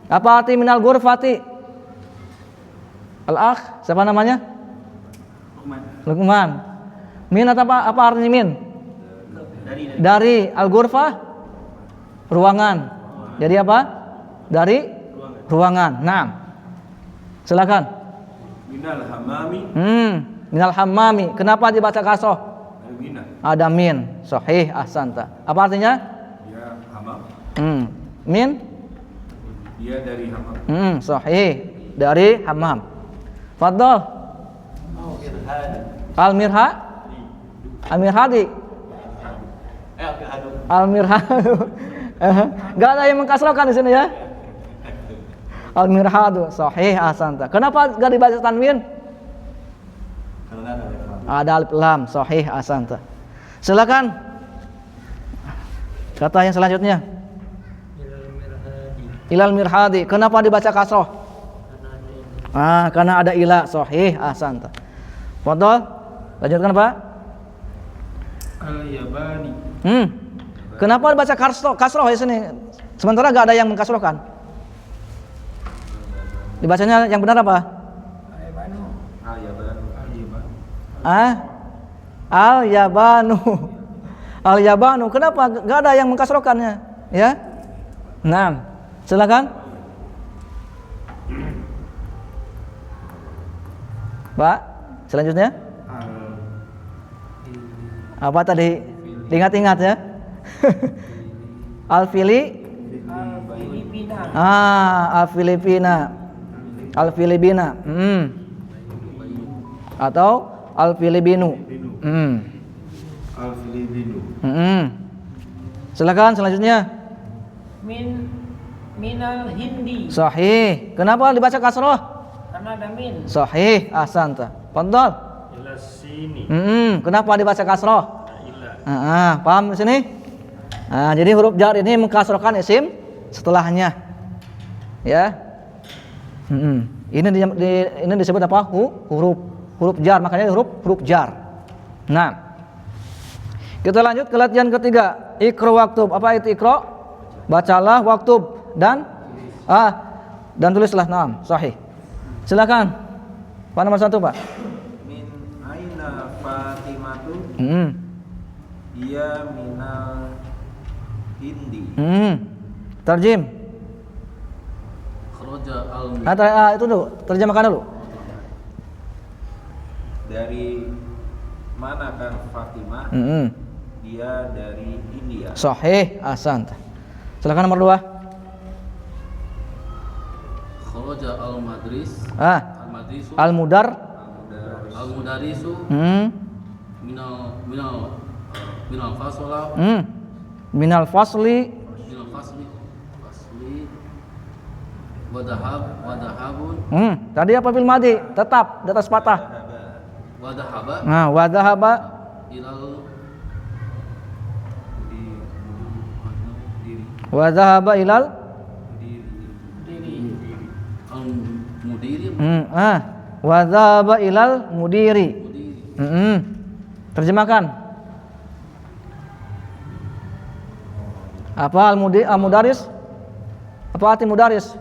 Speaker 1: Apa arti minal Ghurfati? Al-akh, siapa namanya? Luqman. Min atau apa artinya min? Dari al-ghurfah ruangan. Jadi apa? Dari ruangan. Nah, silakan.
Speaker 7: Minal hamami.
Speaker 1: Minal hammami. Kenapa dibaca kasroh?
Speaker 7: Mina.
Speaker 1: Ada min. Sahih, ahsanta. Apa artinya?
Speaker 7: Ya hamam.
Speaker 1: Min?
Speaker 7: Dia dari hamam.
Speaker 1: Sahih. Dari hammam. Fadol. Al-Mirhadi. Al-Mirhadu. Gak ada yang mengkasrohkan di sini ya. Al-Mirhadu. Sahih, ahsanta. Kenapa gak dibaca tanwin? Ada alif lam. Sahih, ahsanta. Silakan. Kata yang selanjutnya. Ilal mirhadi. Kenapa dibaca kasroh? Karena ada ila. Sahih, ahsanta. Fadol. Lanjutkan Pak.
Speaker 4: Al-Yabani.
Speaker 1: Kenapa dibaca kasroh di sini? Sementara gak ada yang mengkasrohkan. Dibacanya yang benar apa? Al-Yabanu. Al-Yabanu. Kenapa gak ada yang mengkasrohkannya? Ya. Nah, silakan. Pak, selanjutnya. Apa tadi? Ingat-ingat ya. Al-Filipina. Al-Filipina. Atau Al-Filipinu.
Speaker 5: Al-Filipinu.
Speaker 1: Silakan selanjutnya.
Speaker 6: Minal Hindi.
Speaker 1: Sahih. Kenapa dibaca kasroh?
Speaker 6: Karena ada min.
Speaker 1: Sahih, ahsanta. Fadhal.
Speaker 7: Ila sini.
Speaker 1: Kenapa dibaca kasroh? Paham di sini? Jadi huruf jar ini mengkasrohkan isim setelahnya. Ya. Ini disebut apa? Huruf jar, makanya huruf jar. Nah, kita lanjut ke latihan ketiga. Iqra waktub. Apa itu iqra? Bacalah, waktub dan tulislah. Naam, sahih. Silakan. Pak nomor 1, Pak.
Speaker 5: Min aina Fatimatu? Dia minal Hindi.
Speaker 1: Tarjim.
Speaker 8: Kharaja al
Speaker 1: Itu dulu, terjemahkan dulu.
Speaker 5: Dari manakah Fatimah? Dia dari India.
Speaker 1: Sahih, ahsanta. Silakan nomor 2.
Speaker 8: Kharaja al-madris. Al-madrisu. Al-mudarisu. Minal fasla.
Speaker 1: Minal fasli.
Speaker 8: Wadahabun.
Speaker 1: Tadi apa fil madi? Tetap di atas patah.
Speaker 8: Wadahaba.
Speaker 1: Wadahaba
Speaker 8: Ilal.
Speaker 1: Wadahaba ilal
Speaker 8: Al-mudiri.
Speaker 1: Wadahaba ilal mudiri. Terjemahkan. Apa al-mudaris? Apa arti mudaris?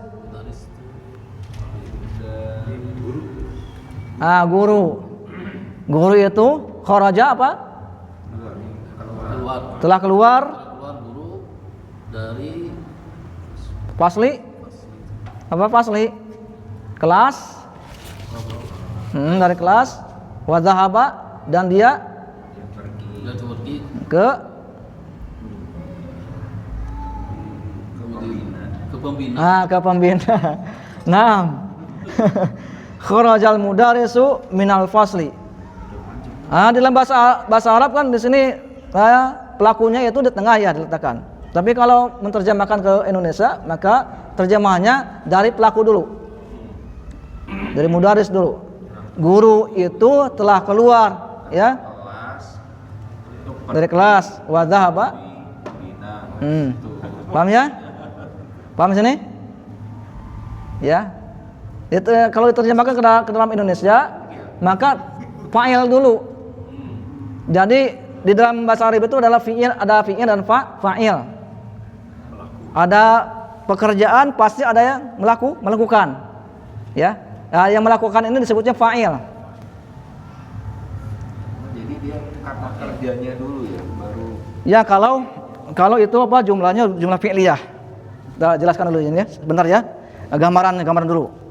Speaker 1: Guru. Guru itu kharaja apa? Telah keluar
Speaker 8: Guru dari
Speaker 1: fasli. Apa fasli? Kelas. Dari kelas. Wa dhahaba, dan dia
Speaker 8: pergi
Speaker 1: ke
Speaker 8: pembina.
Speaker 1: Ke pembina. Naam. Kharajal mudarisu minal fasli. Dalam bahasa Arab kan di sini pelakunya itu di tengah ya diletakkan. Tapi kalau menerjemahkan ke Indonesia, maka terjemahannya dari pelaku dulu. Dari mudaris dulu. Guru itu telah keluar, ya,
Speaker 7: kelas untuk
Speaker 1: dari kelas. Wa dhahaba.
Speaker 7: bina.
Speaker 1: Paham ya? Paham sini? Ya. Itu kalau diterjemahkan ke dalam Indonesia, maka fa'il dulu. Jadi di dalam bahasa Arab itu adalah fi'il, ada fi'il dan fa'il. Ada pekerjaan pasti ada yang melakukan. Ya. Nah, yang melakukan ini disebutnya fa'il.
Speaker 5: Jadi dia kata kerjanya dulu ya, baru.
Speaker 1: Ya, kalau itu apa jumlahnya jumlah fi'liyah. Kita jelaskan dulu ini ya, sebentar ya. Gambaran dulu.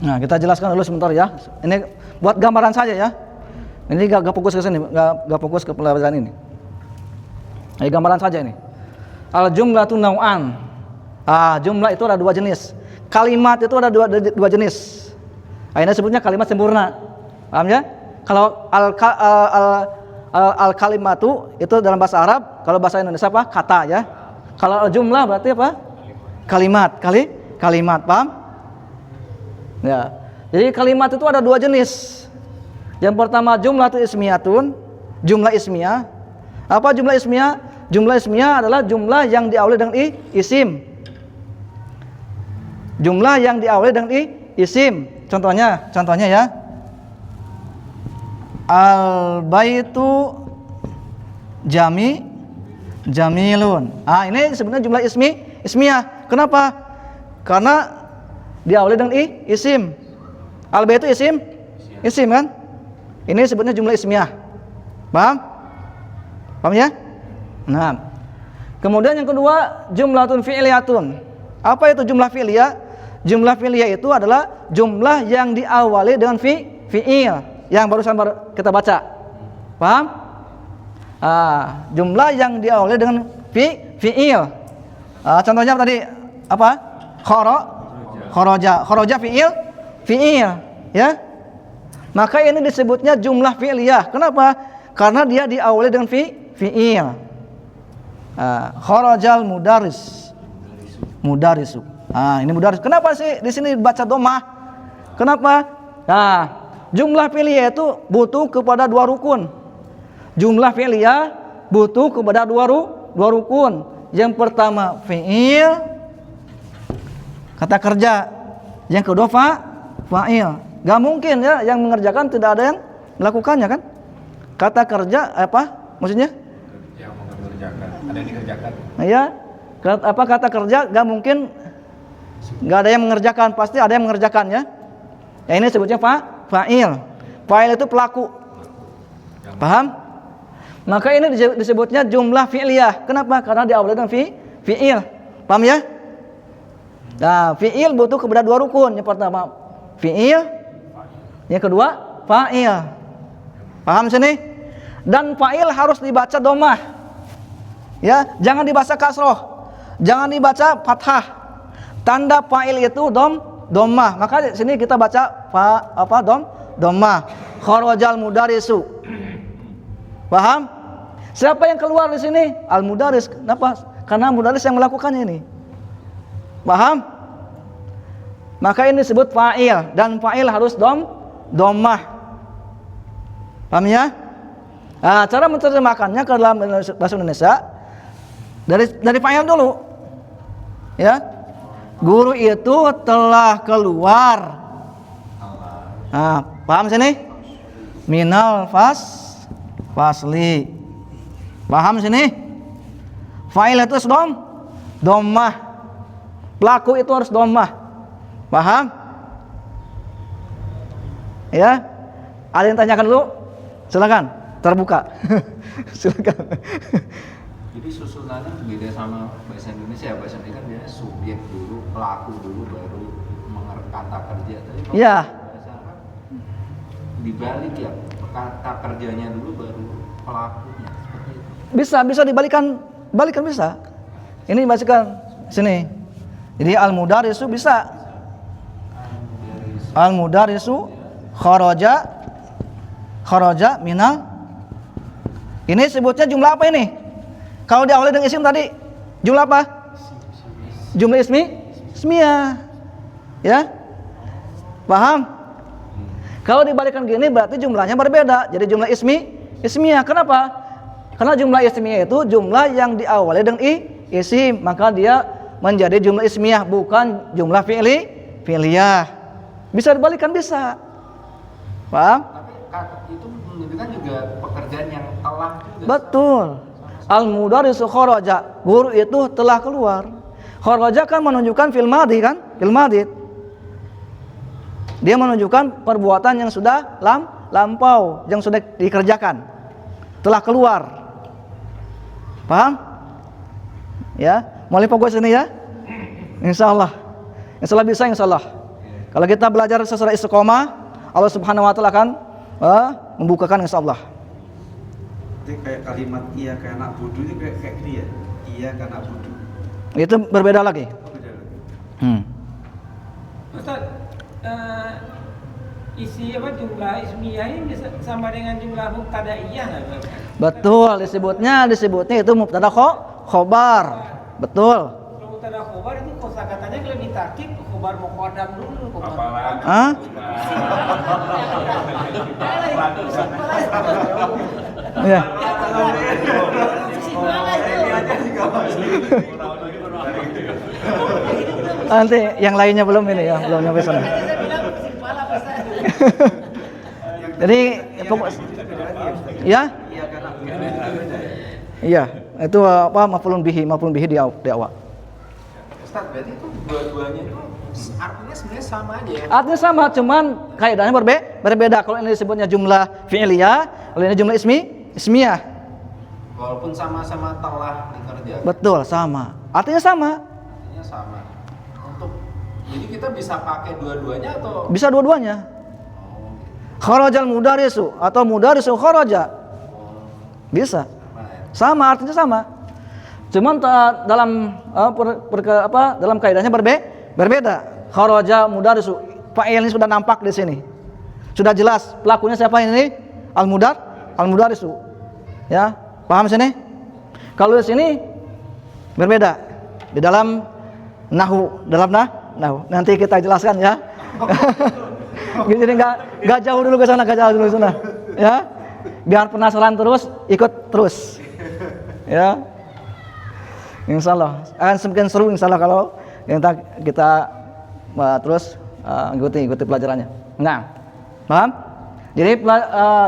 Speaker 1: Nah, kita jelaskan dulu sebentar ya. Ini buat gambaran saja ya. Ini gak fokus ke sini, gak fokus ke pelajaran ini. Ini gambaran saja ini. Al jumlatu nau'an. Jumlah itu ada dua jenis. Kalimat itu ada dua jenis. Ini sebutnya kalimat sempurna. Paham ya? Kalau al kalimatu itu dalam bahasa Arab, kalau bahasa Indonesia apa? Kata ya. Kalau jumlah berarti apa? Kalimat. Kalimat, paham? Ya. Jadi kalimat itu ada dua jenis. Yang pertama jumlah ismiyatun, jumlah ismiyah. Apa jumlah ismiyah? Jumlah ismiyah adalah jumlah yang diawali dengan isim. Jumlah yang diawali dengan isim. Contohnya ya. Al baitu jamilun. Ini sebenarnya jumlah ismiyah. Kenapa? Karena diawali dengan isim. Al-bait itu isim kan? Ini sebutnya jumlah ismiyah. Paham? Paham ya? Nah. Kemudian yang kedua, jumlatun fi'liyatun. Apa itu jumlah fi'liyah? Jumlah fi'liyah itu adalah jumlah yang diawali dengan fi'il yang barusan kita baca. Paham? Jumlah yang diawali dengan fi'il. Contohnya tadi apa? Kharaja fi'il ya. Maka ini disebutnya jumlah fi'liyah. Kenapa? Karena dia diawali dengan fi'il. Kharajal mudarisu. Ini mudaris. Kenapa sih di sini baca dhammah? Kenapa? Jumlah fi'liyah itu butuh kepada dua rukun. Jumlah fi'liyah butuh kepada dua rukun. Yang pertama fi'il, kata kerja. Yang kedua fa'il. Gak mungkin ya yang mengerjakan tidak ada yang melakukannya kan? Kata kerja apa maksudnya?
Speaker 2: Yang mengerjakan, ada yang dikerjakan.
Speaker 1: Ya. Kata kerja gak mungkin gak ada yang mengerjakan, pasti ada yang mengerjakan ya. Ini sebutnya fa'il. Fa'il itu pelaku. Paham? Maka ini disebutnya jumlah fi'liyah. Kenapa? Karena diawali dengan fi'il. Paham ya? Nah, fi'il butuh kepada dua rukun. Yang pertama fi'il, yang kedua fa'il. Paham sini? Dan fa'il harus dibaca dhammah. Ya, jangan dibaca kasroh. Jangan dibaca fathah. Tanda fa'il itu dhammah. Maka di sini kita baca dhammah. Kharajal mudarisu. Paham? Siapa yang keluar di sini? Al mudaris. Kenapa? Karena mudaris yang melakukannya ini. Paham? Maka ini disebut fa'il dan fa'il harus dhammah. Paham ya? Cara menerjemahkannya ke dalam bahasa Indonesia dari fa'il dulu. Ya. Guru itu telah keluar. Paham sini? Minal fasli. Paham sini? Fa'il itu dhammah. Pelaku itu harus dhammah. Paham? Ya. Ada yang tanyakan dulu? Silakan, terbuka. Silakan.
Speaker 7: Jadi susunannya beda sama bahasa Indonesia. Bahasa Indonesia kan dia subjek dulu, pelaku dulu, baru kata kerja. Tadi kalau
Speaker 1: Iya.
Speaker 7: bahasa Arab dibalik ya, kata kerjanya dulu baru pelakunya. Seperti itu.
Speaker 1: Bisa balikan bisa. Ini dibacakan sini. Jadi al-mudarisu bisa. Al-mudarisu kharaja minal. Ini sebutnya jumlah apa ini? Kalau diawali dengan isim tadi jumlah apa? Jumlah ismiyah. Ya? Paham? Kalau dibalikkan gini berarti jumlahnya berbeda. Jadi jumlah ismiyah. Kenapa? Karena jumlah ismiyah itu jumlah yang diawali dengan isim, maka dia menjadi jumlah ismiyah, bukan jumlah fi'liyah. Bisa dibalikkan, bisa. Paham?
Speaker 7: Tapi itu menunjukkan juga pekerjaan yang telah juga.
Speaker 1: Betul. Al-mudarisu kharaja, guru itu telah keluar. Kharaja kan menunjukkan fil madhi kan? Fil madhi. Dia menunjukkan perbuatan yang sudah lampau, yang sudah dikerjakan. Telah keluar. Paham? Ya, mulai fokus ini ya. Insyaallah. Insyaallah bisa insyaallah. Kalau kita belajar secara istiqomah, Allah Subhanahu wa taala akan membukakan insyaallah.
Speaker 5: Jadi kayak kalimat iya ke anak bodoh ini kayak gini ya. Iya ke anak bodoh.
Speaker 1: Itu berbeda lagi.
Speaker 5: Beda lagi.
Speaker 6: Ustaz, isi apa jumlah ismiyah ini bisa sama dengan jumlah mubtadaiyah nggak?
Speaker 1: Betul, disebutnya itu mubtada khobar. Betul.
Speaker 6: Kalau mubtada khobar itu kosakatanya kalau ditarkib khobar muqaddam dulu.
Speaker 7: Apalagi.
Speaker 1: Hah? Ya. Nanti yang lainnya belum ini ya, belum nyampe sana. Jadi fokus. Ya? Iya, itu apa maf'ulun bihi di awal.
Speaker 7: Ustaz, berarti itu dua-duanya itu artinya sebenarnya sama aja ya?
Speaker 1: Artinya sama, cuman kaidahnya berbeda. Kalau ini disebutnya jumlah fi'liyah, kalau ini jumlah ismiyah.
Speaker 7: Walaupun sama-sama telah dikerjakan.
Speaker 1: Betul, sama. Artinya sama.
Speaker 7: Artinya sama. Jadi kita bisa pakai dua-duanya atau?
Speaker 1: Bisa dua-duanya. Kharajal mudarisu atau mudarisu kharaja. Bisa. Sama, artinya sama. Cuman dalam dalam kaidahnya berbeda. Kharaja mudarisu. Fa'il ini sudah nampak di sini. Sudah jelas pelakunya siapa ini? Al-mudarisu. Ya, paham sini? Kalau di sini berbeda. Di dalam nahwu, nahwu. Nanti kita jelaskan ya. Jadi enggak jauh dulu ke sana, ya. Biar penasaran terus, ikut terus. Ya. Insyaallah akan semakin seru insyaallah kalau kita terus ikuti pelajarannya. Nah, paham? Jadi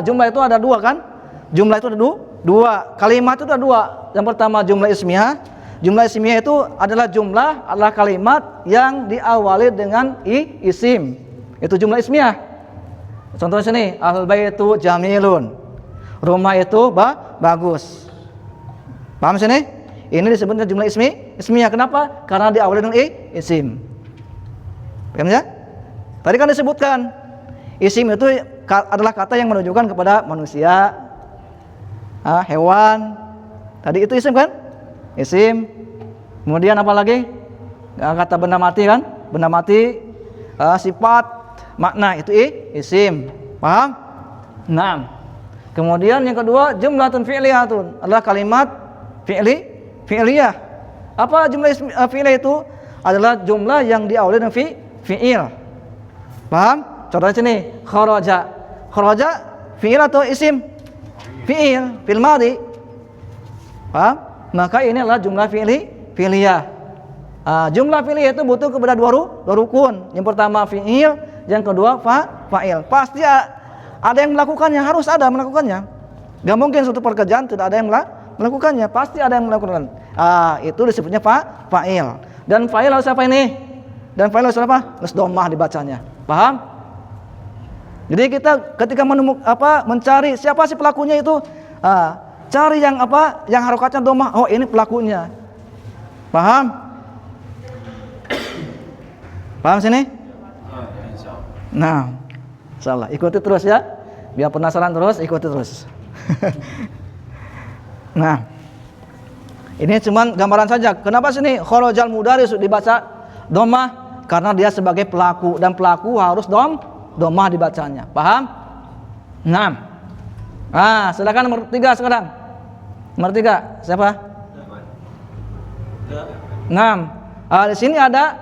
Speaker 1: jumlah itu ada dua kan? Jumlah itu ada dua. Kalimat itu ada dua. Yang pertama jumlah ismiyah. Jumlah ismiyah itu adalah kalimat yang diawali dengan isim. Itu jumlah ismiyah. Contohnya sini, al-baitu jamilun. Rumah itu bagus. Paham sini? Ini disebutnya jumlah ismiyah. Kenapa? Karena diawali dengan isim. Paham ya? Tadi kan disebutkan isim itu adalah kata yang menunjukkan kepada manusia, hewan. Tadi itu isim kan? Isim. Kemudian apa lagi? Kata benda mati kan? Benda mati, sifat, makna itu isim. Paham? Nah. Kemudian yang kedua jumlatun fi'liyatun adalah kalimat fi'liyah. Apa jumlah fi'liyah itu? Adalah jumlah yang diawali dengan fi'il. Paham? Contohnya sini, kharaja. Kharaja fi'il atau isim? Fi'il madhi. Paham? Maka ini adalah jumlah fi'liyah. Jumlah fi'liyah itu butuh kepada dua rukun. Yang pertama fi'il, yang kedua fa'il. Pasti ada yang melakukannya, harus ada melakukannya. Gak mungkin suatu pekerjaan tidak ada yang melakukannya, pasti ada yang melakukan. Itu disebutnya fa'il. Dan fa'il harus apa ini? Dan fa'il harus apa? Harus dhammah dibacanya. Paham? Jadi kita ketika mencari siapa sih pelakunya itu, cari yang yang harokatnya domah. Oh, ini pelakunya. Paham? Paham sini? Nah, insyaallah ikuti terus ya. Biar penasaran terus, ikuti terus. Nah, ini cuman gambaran saja. Kenapa sini kharajal mudaris dibaca domah? Karena dia sebagai pelaku dan pelaku harus domah dibacanya. Paham? Nah, silakan nomor 3 sekarang. Nomor 3 siapa? 6. Di sini ada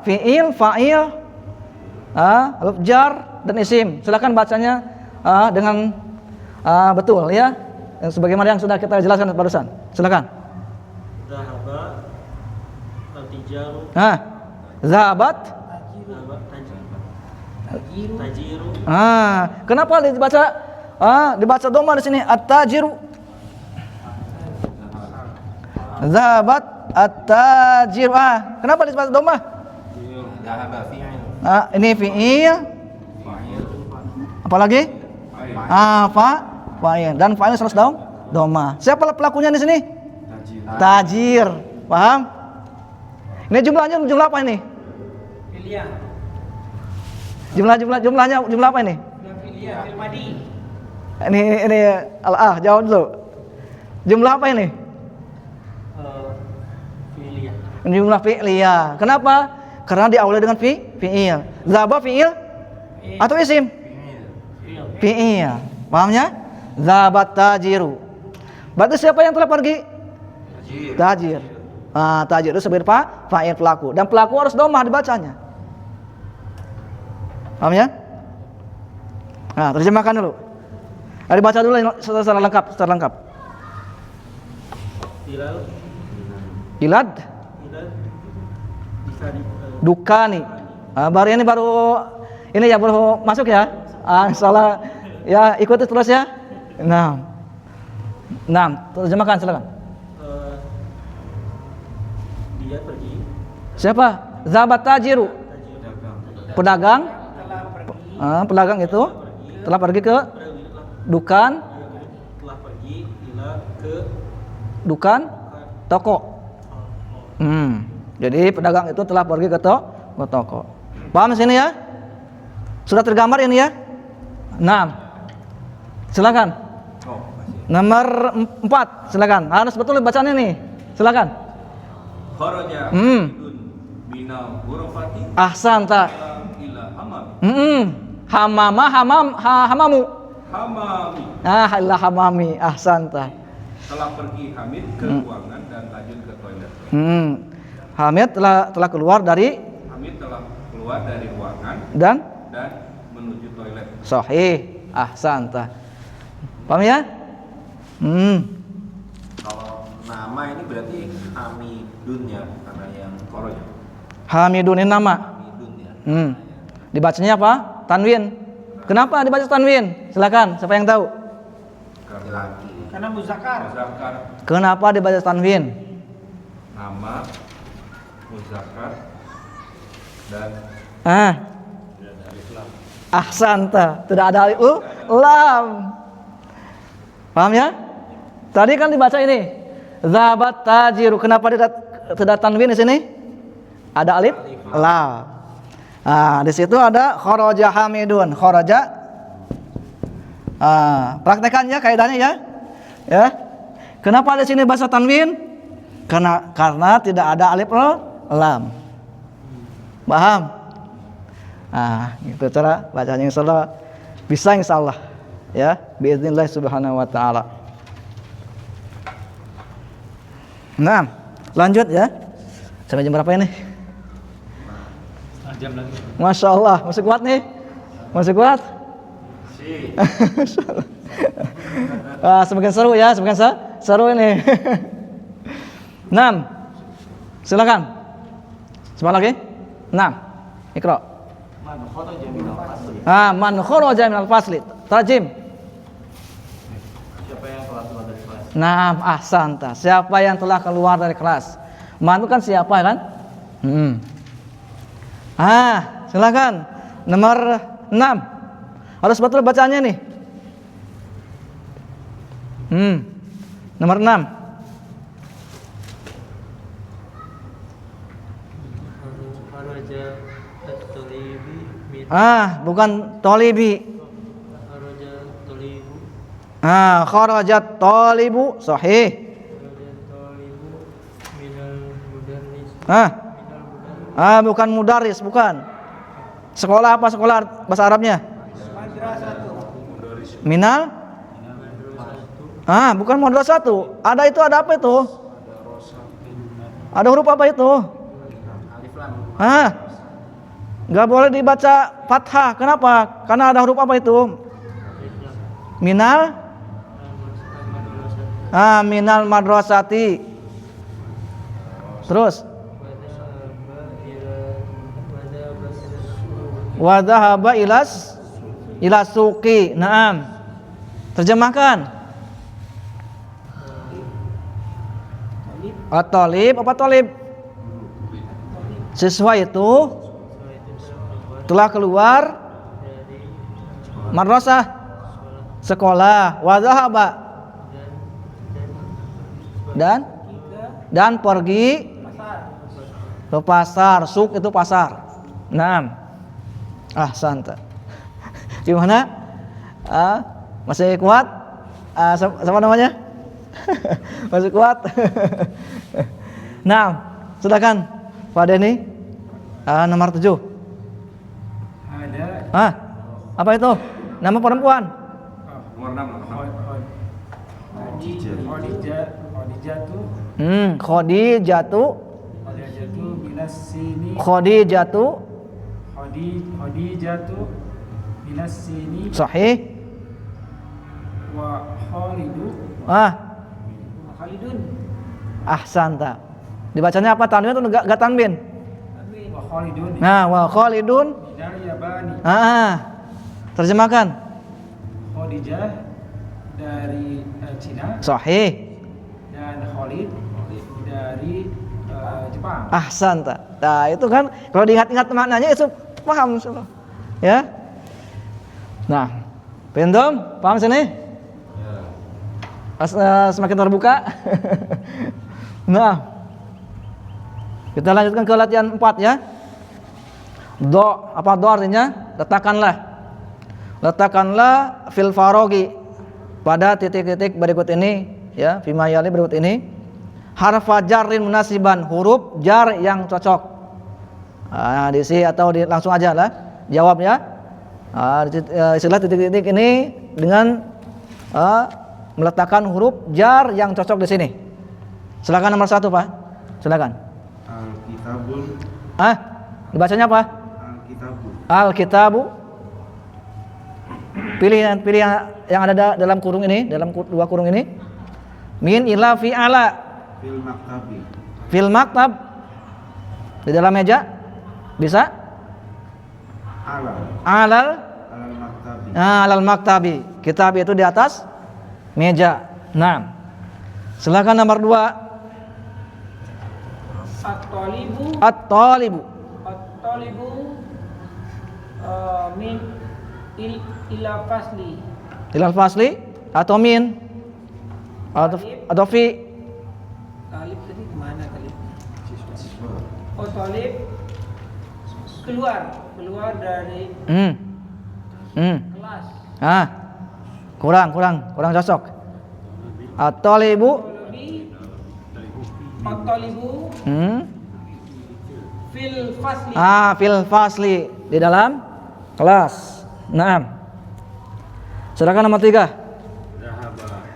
Speaker 1: fi'il, fa'il, huruf jar dan isim. Silakan bacanya dengan betul ya. Sebagaimana yang sudah kita jelaskan barusan. Silakan.
Speaker 3: Zahaba al-tijaru.
Speaker 1: Zahabat.
Speaker 3: Tajiru.
Speaker 1: Kenapa dibaca dhamma di sini? At-tajiru. Zahabat at-tajiru. Kenapa dibaca dhamma?
Speaker 7: Zahaba fi'il.
Speaker 1: Ini fi'il. Apalagi? Fa'il. Dan fa'il harus dhamma. Siapa pelakunya di sini? Tajir. Paham? Ini jumlahnya jumlah apa ini?
Speaker 6: Filia.
Speaker 1: Jumlahnya jumlah apa ini?
Speaker 6: Filia, filmadi.
Speaker 1: Ini jawab dulu. Jumlah apa ini?
Speaker 3: Filia.
Speaker 1: Jumlah fi'liyah. Kenapa? Karena diawali dengan fi'il. Zahaba fi'il atau isim? Fi'il. Pahamnya? Zahabat tajiru. Berarti siapa yang telah pergi? Tajir. Tajir itu sebagai fa'il pelaku dan pelaku harus domah dibacanya. Paham ya? Terjemahkan dulu. Dibaca dulu secara lengkap. Ilad dukani. Baru ini ya baru masuk ya. Salah ya, ikuti terus ya. Nah, terjemahkan silakan.
Speaker 3: Dia pergi.
Speaker 1: Siapa? Zahabat tajiru. Pedagang. Pedagang itu telah pergi ke dukan.
Speaker 3: Telah pergi ke
Speaker 1: dukan toko. Jadi pedagang itu telah pergi ke toko. Paham sini ya? Sudah tergambar ini ya? 6. Silakan. Nomor 4, silakan. Harus betul bacaan ini. Silakan.
Speaker 2: Kharaja minal ghurfati
Speaker 1: Ahsanta.
Speaker 2: ila hamam.
Speaker 1: Hamamu.
Speaker 2: Hamami.
Speaker 1: Ila hamami. Ahsanta.
Speaker 2: Telah pergi Hamid ke ruangan dan Tajun ke toilet.
Speaker 1: Hamid telah keluar dari
Speaker 2: ruangan
Speaker 1: dan
Speaker 2: menuju toilet.
Speaker 1: Sahih. Ahsanta. Paham ya?
Speaker 7: Kalau nama ini berarti Hamidun ya, karena yang kharaja.
Speaker 1: Hamidun ini nama.
Speaker 7: Hamidun ya.
Speaker 1: Dibacanya apa? Tanwin. Kenapa dibaca tanwin? Silakan, siapa yang tahu?
Speaker 7: Laki.
Speaker 6: Karena muzakkar.
Speaker 1: Kenapa dibaca tanwin?
Speaker 2: Nama muzakkar dan
Speaker 1: Ahsanta, tidak ada alif lam. Paham ya? Tadi kan dibaca ini zahabat tajiru. Kenapa tidak tanwin di sini? Ada alif lam. Di situ ada kharaja hamidun. Kharaja. Praktekannya kaidahnya ya. Ya. Kenapa di sini bahasa tanwin? Karena tidak ada alif lam. Paham? Itu cara bacanya, insyaallah bisa, insyaallah ya, biiznillah subhanahu wa ta'ala. Nah, lanjut ya. Sampai jam berapa ini?
Speaker 4: Jam lagi.
Speaker 1: Masya Allah, masih kuat nih? Masih kuat? Semakin seru ya, semakin seru ini. 6. Silakan. Semangat lagi? 6. Iqra. Man kharaja minal fasli. Tarjim.
Speaker 3: Siapa yang telah keluar dari kelas?
Speaker 1: Ahsanta. Siapa yang telah keluar dari kelas? Man itu kan siapa kan? Silakan. Nomor 6. Harus betul bacanya nih. Nomor 6.
Speaker 3: Kharaja at-talibi min
Speaker 1: Bukan tolibi.
Speaker 3: kharaja at-talibu
Speaker 1: Kharajat talibu sahih.
Speaker 3: kharaja at-talibu minal mudarris
Speaker 1: Bukan mudaris, bukan. Sekolah apa sekolah bahasa Arabnya? Minal? Bukan madrasatu. Ada itu, ada apa itu? Ada huruf apa itu? Nggak boleh dibaca fathah. Kenapa? Karena ada huruf apa itu? Minal? Minal madrasati. Terus? Wa dhahaba ila suqi. Naam. Terjemahkan. At-talib apa talib? Siswa itu telah keluar madrasah, sekolah. Wa dhahaba dan pergi ke pasar. Suq itu pasar. Naam. Santa. Gimana? Masih kuat? Siapa namanya? Masih kuat? Nah, silakan Pak Denny. Nomor 7.
Speaker 4: Ada
Speaker 1: Apa itu? Nama perempuan?
Speaker 2: Nomor 6.
Speaker 4: Khadijatu minas sini
Speaker 1: Sahih.
Speaker 4: wa Khalidu
Speaker 6: Khalidun.
Speaker 1: Ahsanta. Dibacanya apa? Tanwin atau enggak tanwin?
Speaker 4: wa Khalidun
Speaker 1: Wa Khalidun.
Speaker 4: dari Yabani.
Speaker 1: Terjemahkan.
Speaker 4: Khadijah dari Cina
Speaker 1: Sahih.
Speaker 4: dan Khalid dari Jepang.
Speaker 1: Ahsanta. Nah, itu kan kalau diingat-ingat maknanya itu paham insyaallah. Ya. Nah, Pendom, paham sini? Semakin terbuka. Nah, kita lanjutkan ke latihan 4 ya. Apa do artinya? Letakkanlah fil farogi, pada titik-titik berikut ini ya, fima yali berikut ini, harfa jarrin munasiban, huruf jar yang cocok. Diisi atau langsung aja lah jawab ya. Istilah titik-titik ini dengan meletakkan huruf jar yang cocok di sini. Silakan nomor 1 Pak. Silakan.
Speaker 5: Al-kitabun.
Speaker 1: Dibacanya apa?
Speaker 5: Al-kitabu.
Speaker 1: Al-kitabu. Pilih yang ada dalam kurung ini, dalam 2 kurung ini. Min ila fi ala.
Speaker 5: Fil maktabi.
Speaker 1: Fil maktab. Di dalam meja. Bisa? Alal
Speaker 5: maktabi.
Speaker 1: Alal maktabi. Kitab itu di atas meja. Nah. Silakan nomor 2. At-talibu.
Speaker 6: Min ila fasli.
Speaker 1: Ilal fasli atau min atau fi.
Speaker 6: Talib tadi kemana talib? Talib keluar dari kelas.
Speaker 1: Kurang cocok. At-talibu.
Speaker 6: At-talibu fil fasli.
Speaker 1: Fil fasli, di dalam kelas. Naam. Silakan nomor 3.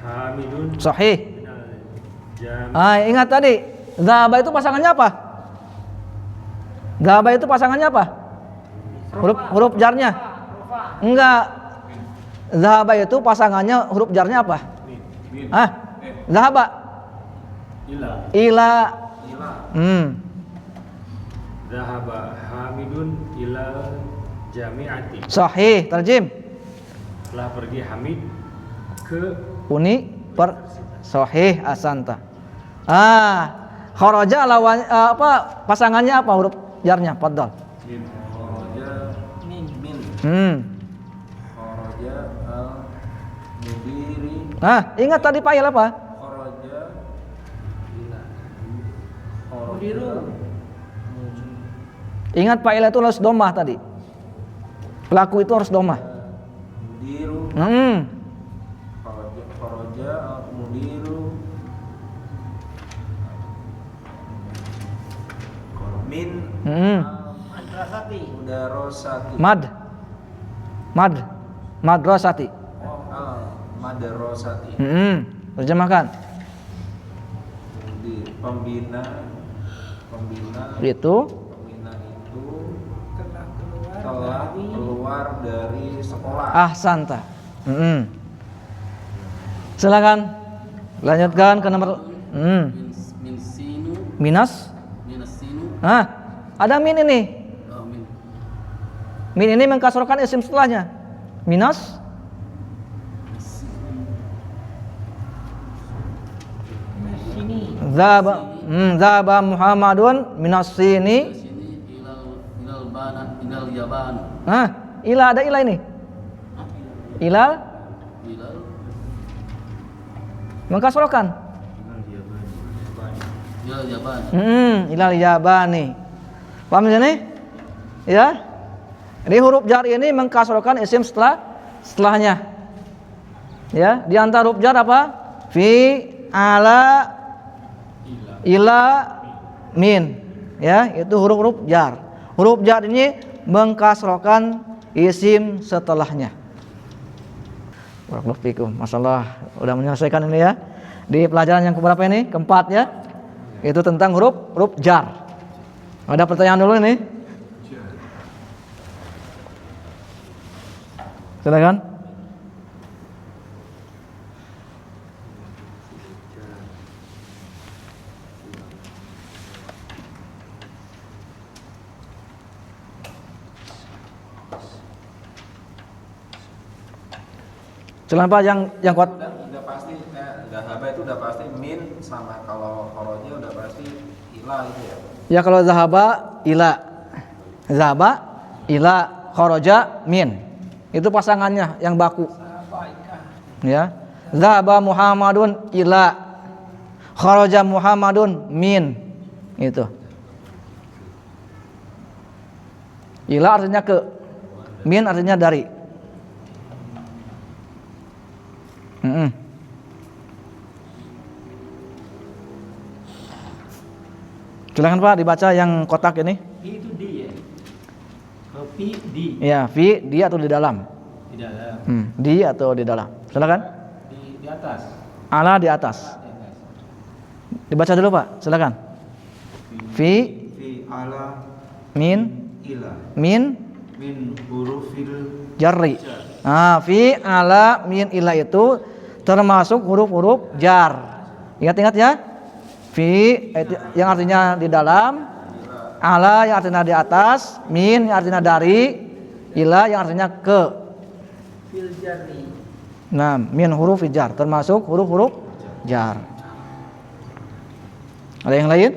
Speaker 4: Hamidun
Speaker 1: Sahih. Ingat tadi, zahaba itu pasangannya apa? Zahaba itu pasangannya apa? Huruf jarnya? Enggak. Zahaba itu pasangannya huruf jarnya apa? Zahaba. Ila.
Speaker 4: Zahaba Hamidun ila jami'ati.
Speaker 1: Sahih, terjem.
Speaker 4: Telah pergi Hamid ke
Speaker 1: Sahih, asanta. Kharaja lawan pasangannya apa huruf jarnya? Fadhal.
Speaker 7: Kharaja al-mudiri.
Speaker 1: Nah, ingat tadi fa'il apa?
Speaker 7: Kharaja
Speaker 6: Mudiru.
Speaker 1: Ingat fa'il itu harus domah tadi. Pelaku itu harus domah.
Speaker 7: mudiru. Kharaja al-mudiru min
Speaker 6: Madrasati.
Speaker 7: mudarosati.
Speaker 1: Madrasati.
Speaker 7: Madrasati.
Speaker 1: Terjemahkan.
Speaker 7: Di pembina
Speaker 1: Itu
Speaker 7: telah keluar dari sekolah.
Speaker 1: ahsanta. Silakan lanjutkan ke nomor
Speaker 8: Min sinu.
Speaker 1: minas.
Speaker 8: Minas sinu.
Speaker 1: Ada min ini.
Speaker 8: Oh, min.
Speaker 1: Min ini mengkasrokan isim setelahnya. Minas.
Speaker 6: Sini.
Speaker 1: Zaba Muhammadun minas sini.
Speaker 8: Sini ilal bana ilal yaban.
Speaker 1: Ila ada ila ini. Ilal
Speaker 8: Ilal
Speaker 1: mengkasrokan.
Speaker 8: ilal yaban.
Speaker 1: Ilal yabani. Paham di sini? Ya. Ini huruf jar ini mengkasrokan isim setelahnya. Ya, di antara huruf jar apa? Fi, ala, ila, min. Ya, itu huruf-huruf jar. Huruf jar ini mengkasrokan isim setelahnya. Barakallahu fikum. Masalah udah menyelesaikan ini ya. Di pelajaran yang keberapa ini? Keempat ya. Itu tentang huruf jar. Ada pertanyaan dulu ini? Silakan. Silakan Pak yang kuat.
Speaker 7: Udah pasti zahaba itu udah pasti min, sama kalau kharaja udah pasti ila itu ya.
Speaker 1: Ya kalau zahaba ila. Zahaba ila, kharaja min. Itu pasangannya yang baku. Ya. Zahaba Muhammadun ila, kharaja Muhammadun min. Itu. Ila artinya ke, min artinya dari. Silakan Pak dibaca yang kotak ini.
Speaker 4: Fi itu di ya. Fi di.
Speaker 1: Ya, fi di atau di dalam?
Speaker 4: Di dalam.
Speaker 1: Di atau di dalam. Silakan.
Speaker 4: Di atas.
Speaker 1: Ala di atas.
Speaker 4: Di atas.
Speaker 1: Dibaca dulu Pak, silakan. Fi
Speaker 5: ala
Speaker 1: min
Speaker 5: ila
Speaker 1: min
Speaker 5: min hurufil
Speaker 1: jarri. Fi ala min ila itu termasuk huruf-huruf jar. Ingat-ingat ya. Fi yang artinya di dalam, ala yang artinya di atas, min yang artinya dari, ila yang artinya ke.
Speaker 6: Fil jarri.
Speaker 1: Nah, min huruf jar termasuk huruf-huruf jar. Ada yang lain?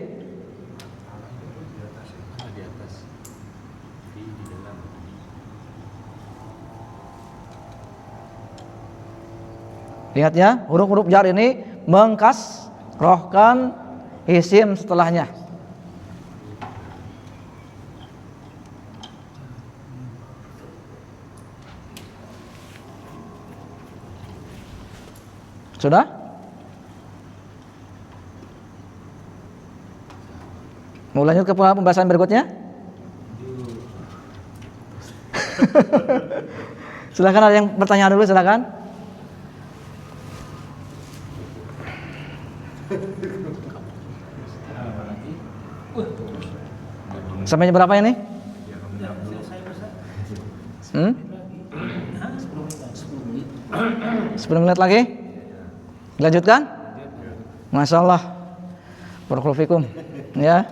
Speaker 1: Lihat ya, huruf-huruf jar ini mengkasrohkan isim setelahnya. Sudah? Mau lanjut ke pembahasan berikutnya? Silakan, ada yang bertanya dulu, silakan. Sampai berapa ini? 10 menit lagi? Lanjutkan? Masya Allah. Barakallahu fikum. Ya.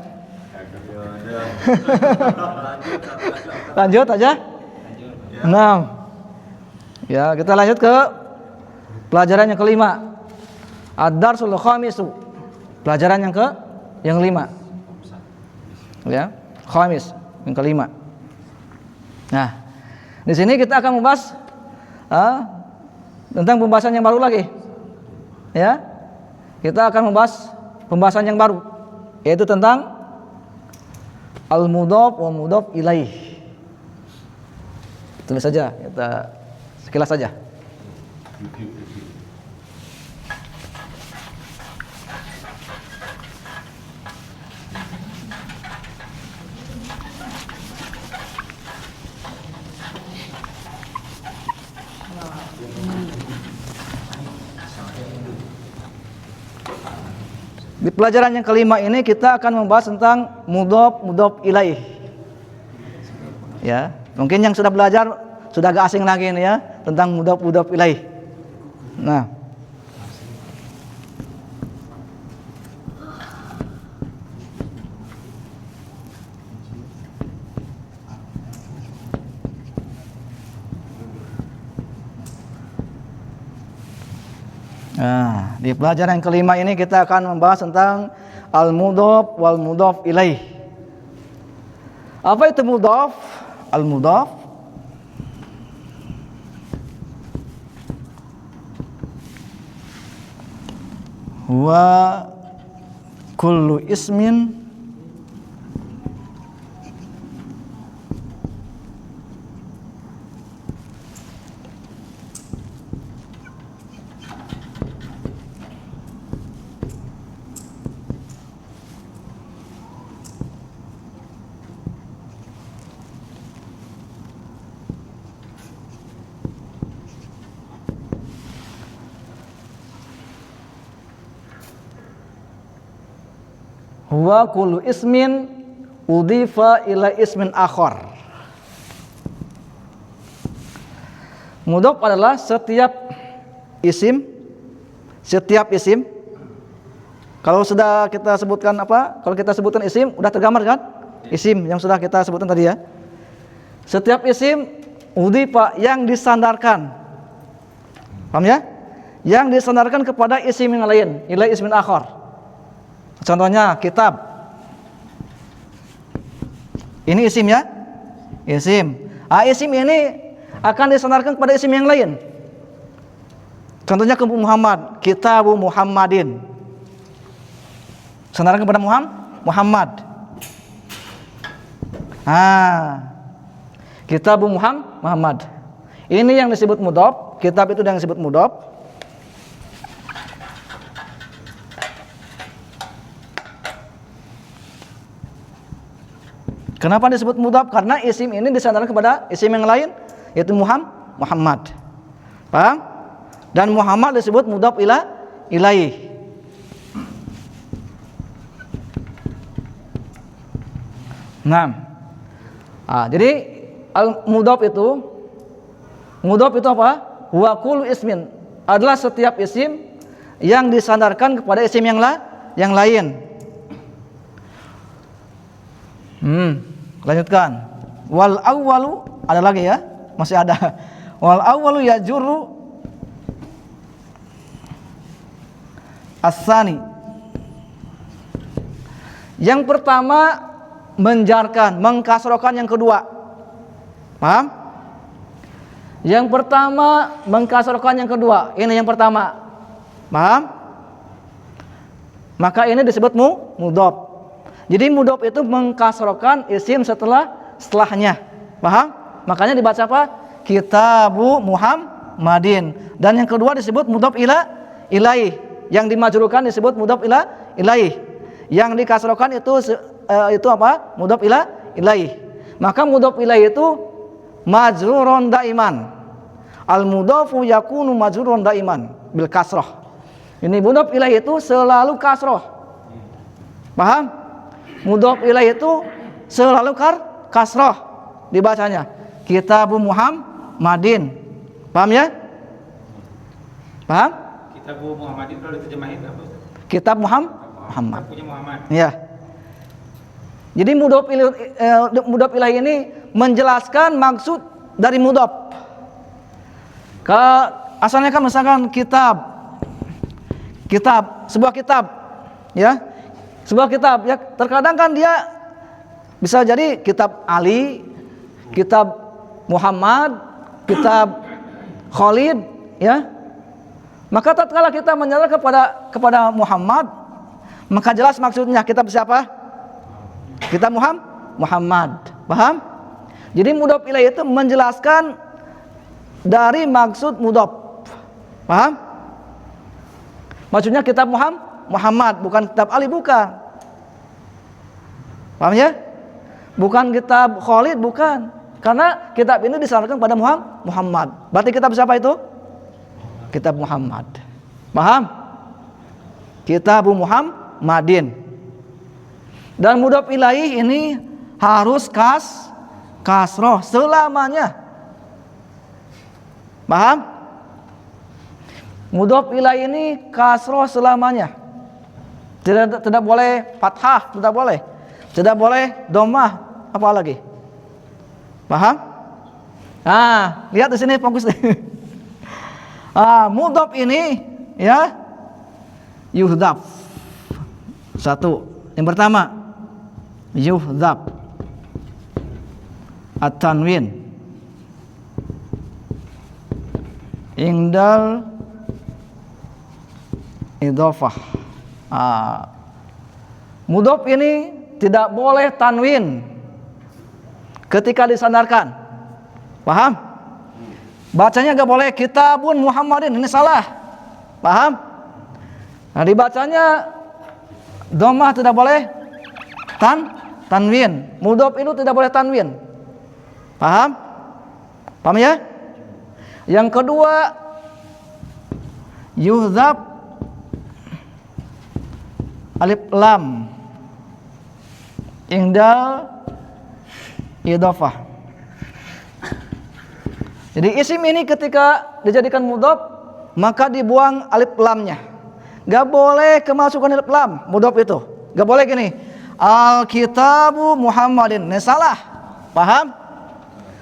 Speaker 1: Lanjut aja. Nah. Ya, kita lanjut ke pelajaran yang kelima. Ad-darsul khamisu. Pelajaran yang kelima. Ya, khamis, yang kelima. Nah, Di sini kita akan membahas tentang pembahasan yang baru lagi. Ya. Kita akan membahas pembahasan yang baru, yaitu tentang al-mudhaf wa mudhaf ilaih. Tulis saja, kita sekilas saja. Di pelajaran yang kelima ini kita akan membahas tentang mudhaf mudhaf ilaih. Ya, mungkin yang sudah belajar sudah agak asing lagi ini ya tentang mudhaf mudhaf ilaih. Nah, di pelajaran yang kelima ini kita akan membahas tentang al-mudhaf wal mudhaf ilaih. Apa itu mudhaf? Al-mudhaf huwa kullu ismin huwa kullu ismin udhifa ila ismin akhar. Mudhaf adalah setiap isim. Kalau sudah kita sebutkan apa? Kalau kita sebutkan isim, udah tergambar kan? Isim yang sudah kita sebutkan tadi ya. Setiap isim udhifa yang disandarkan. Paham ya? Yang disandarkan kepada isim yang lain, ila ismin akhar. Contohnya kitab. Ini isim ya? Isim. Isim ini akan disandarkan kepada isim yang lain. Contohnya ke Muhammad, Kitabu Muhammadin. Sandarkan kepada Muhammad. Kitabu Muhammad. Ini yang disebut mudhaf, kitab itu yang disebut mudhaf. Kenapa disebut mudhaf? Karena isim ini disandarkan kepada isim yang lain, yaitu Muhammad. Paham? Dan Muhammad disebut mudhaf ilaih. Nah, jadi mudhaf itu apa? Wa kullu ismin adalah setiap isim yang disandarkan kepada isim yang lain. Lanjutkan. Wal awwalu ada lagi ya? Masih ada. Wal awwalu yajurru as-sani. Yang pertama menjarkan, mengkasrokan yang kedua. Paham? Yang pertama mengkasrokan yang kedua. Ini yang pertama. Paham? Maka ini disebut mudhaf. Jadi mudhaf itu mengkasrokan isim setelahnya. Paham? Makanya dibaca apa? Kitabu Muhammadin. Dan yang kedua disebut mudhaf ilaih. Yang dimajrukan disebut mudhaf ilaih. Yang dikasrokan itu apa? Mudhaf ilaih. Maka mudhaf ilaih itu majrurun daiman. Al mudhafu yakunu majrurun daiman bil kasrah. Ini mudhaf ilaih itu selalu kasrah. Paham? Mudhaf ilaih itu selalu kasrah dibacanya. Kitabu Muhammadin. Paham ya? Paham?
Speaker 4: Kitabu Muhammadin kalau diterjemahin apa?
Speaker 1: Kitab Muhammad.
Speaker 4: Punya Muhammad.
Speaker 1: Ya. Jadi mudhaf ilaih ini menjelaskan maksud dari mudhaf. Asalnya kan misalkan kitab, sebuah kitab, ya. Sebuah kitab ya, terkadang kan dia bisa jadi kitab Ali, kitab Muhammad, kitab Khalid, ya. Maka tatkala kita menyandar kepada Muhammad, maka jelas maksudnya kitab siapa? Kitab Muhammad. Paham? Jadi mudhof ilaih itu menjelaskan dari maksud mudhof. Paham? Maksudnya kitab Muhammad, bukan kitab Ali, bukan. Paham ya? Bukan kitab Khalid, bukan. Karena kitab ini disandarkan pada Muhammad. Berarti kitab siapa itu? Kitab Muhammad. Paham? Kitab Muhammadin. Dan mudhof ilaih ini harus kasroh selamanya. Paham? Mudhof ilaih ini kasroh selamanya. Tidak boleh fathah, tidak boleh. Tidak boleh dhammah, apa lagi? Paham? Nah, lihat di sini fokus. Mudhof ini ya yuhdaf. Satu. Yang pertama yuhdaf at-tanwin indal idhofah. Mudhof ini tidak boleh tanwin ketika disandarkan. Paham? Bacanya gak boleh kitabun Muhammadin, ini salah. Paham? Nah, dibacanya dhammah tidak boleh tanwin. Mudhof itu tidak boleh tanwin. Paham? Paham ya? Yang kedua yuhdhaf alif lam indal idhofah. Jadi isim ini ketika dijadikan mudhof maka dibuang alif lamnya. Gak boleh kemasukan alif lam mudhof itu. Gak boleh gini. Al-kitabu Muhammadin. Ini salah. Paham?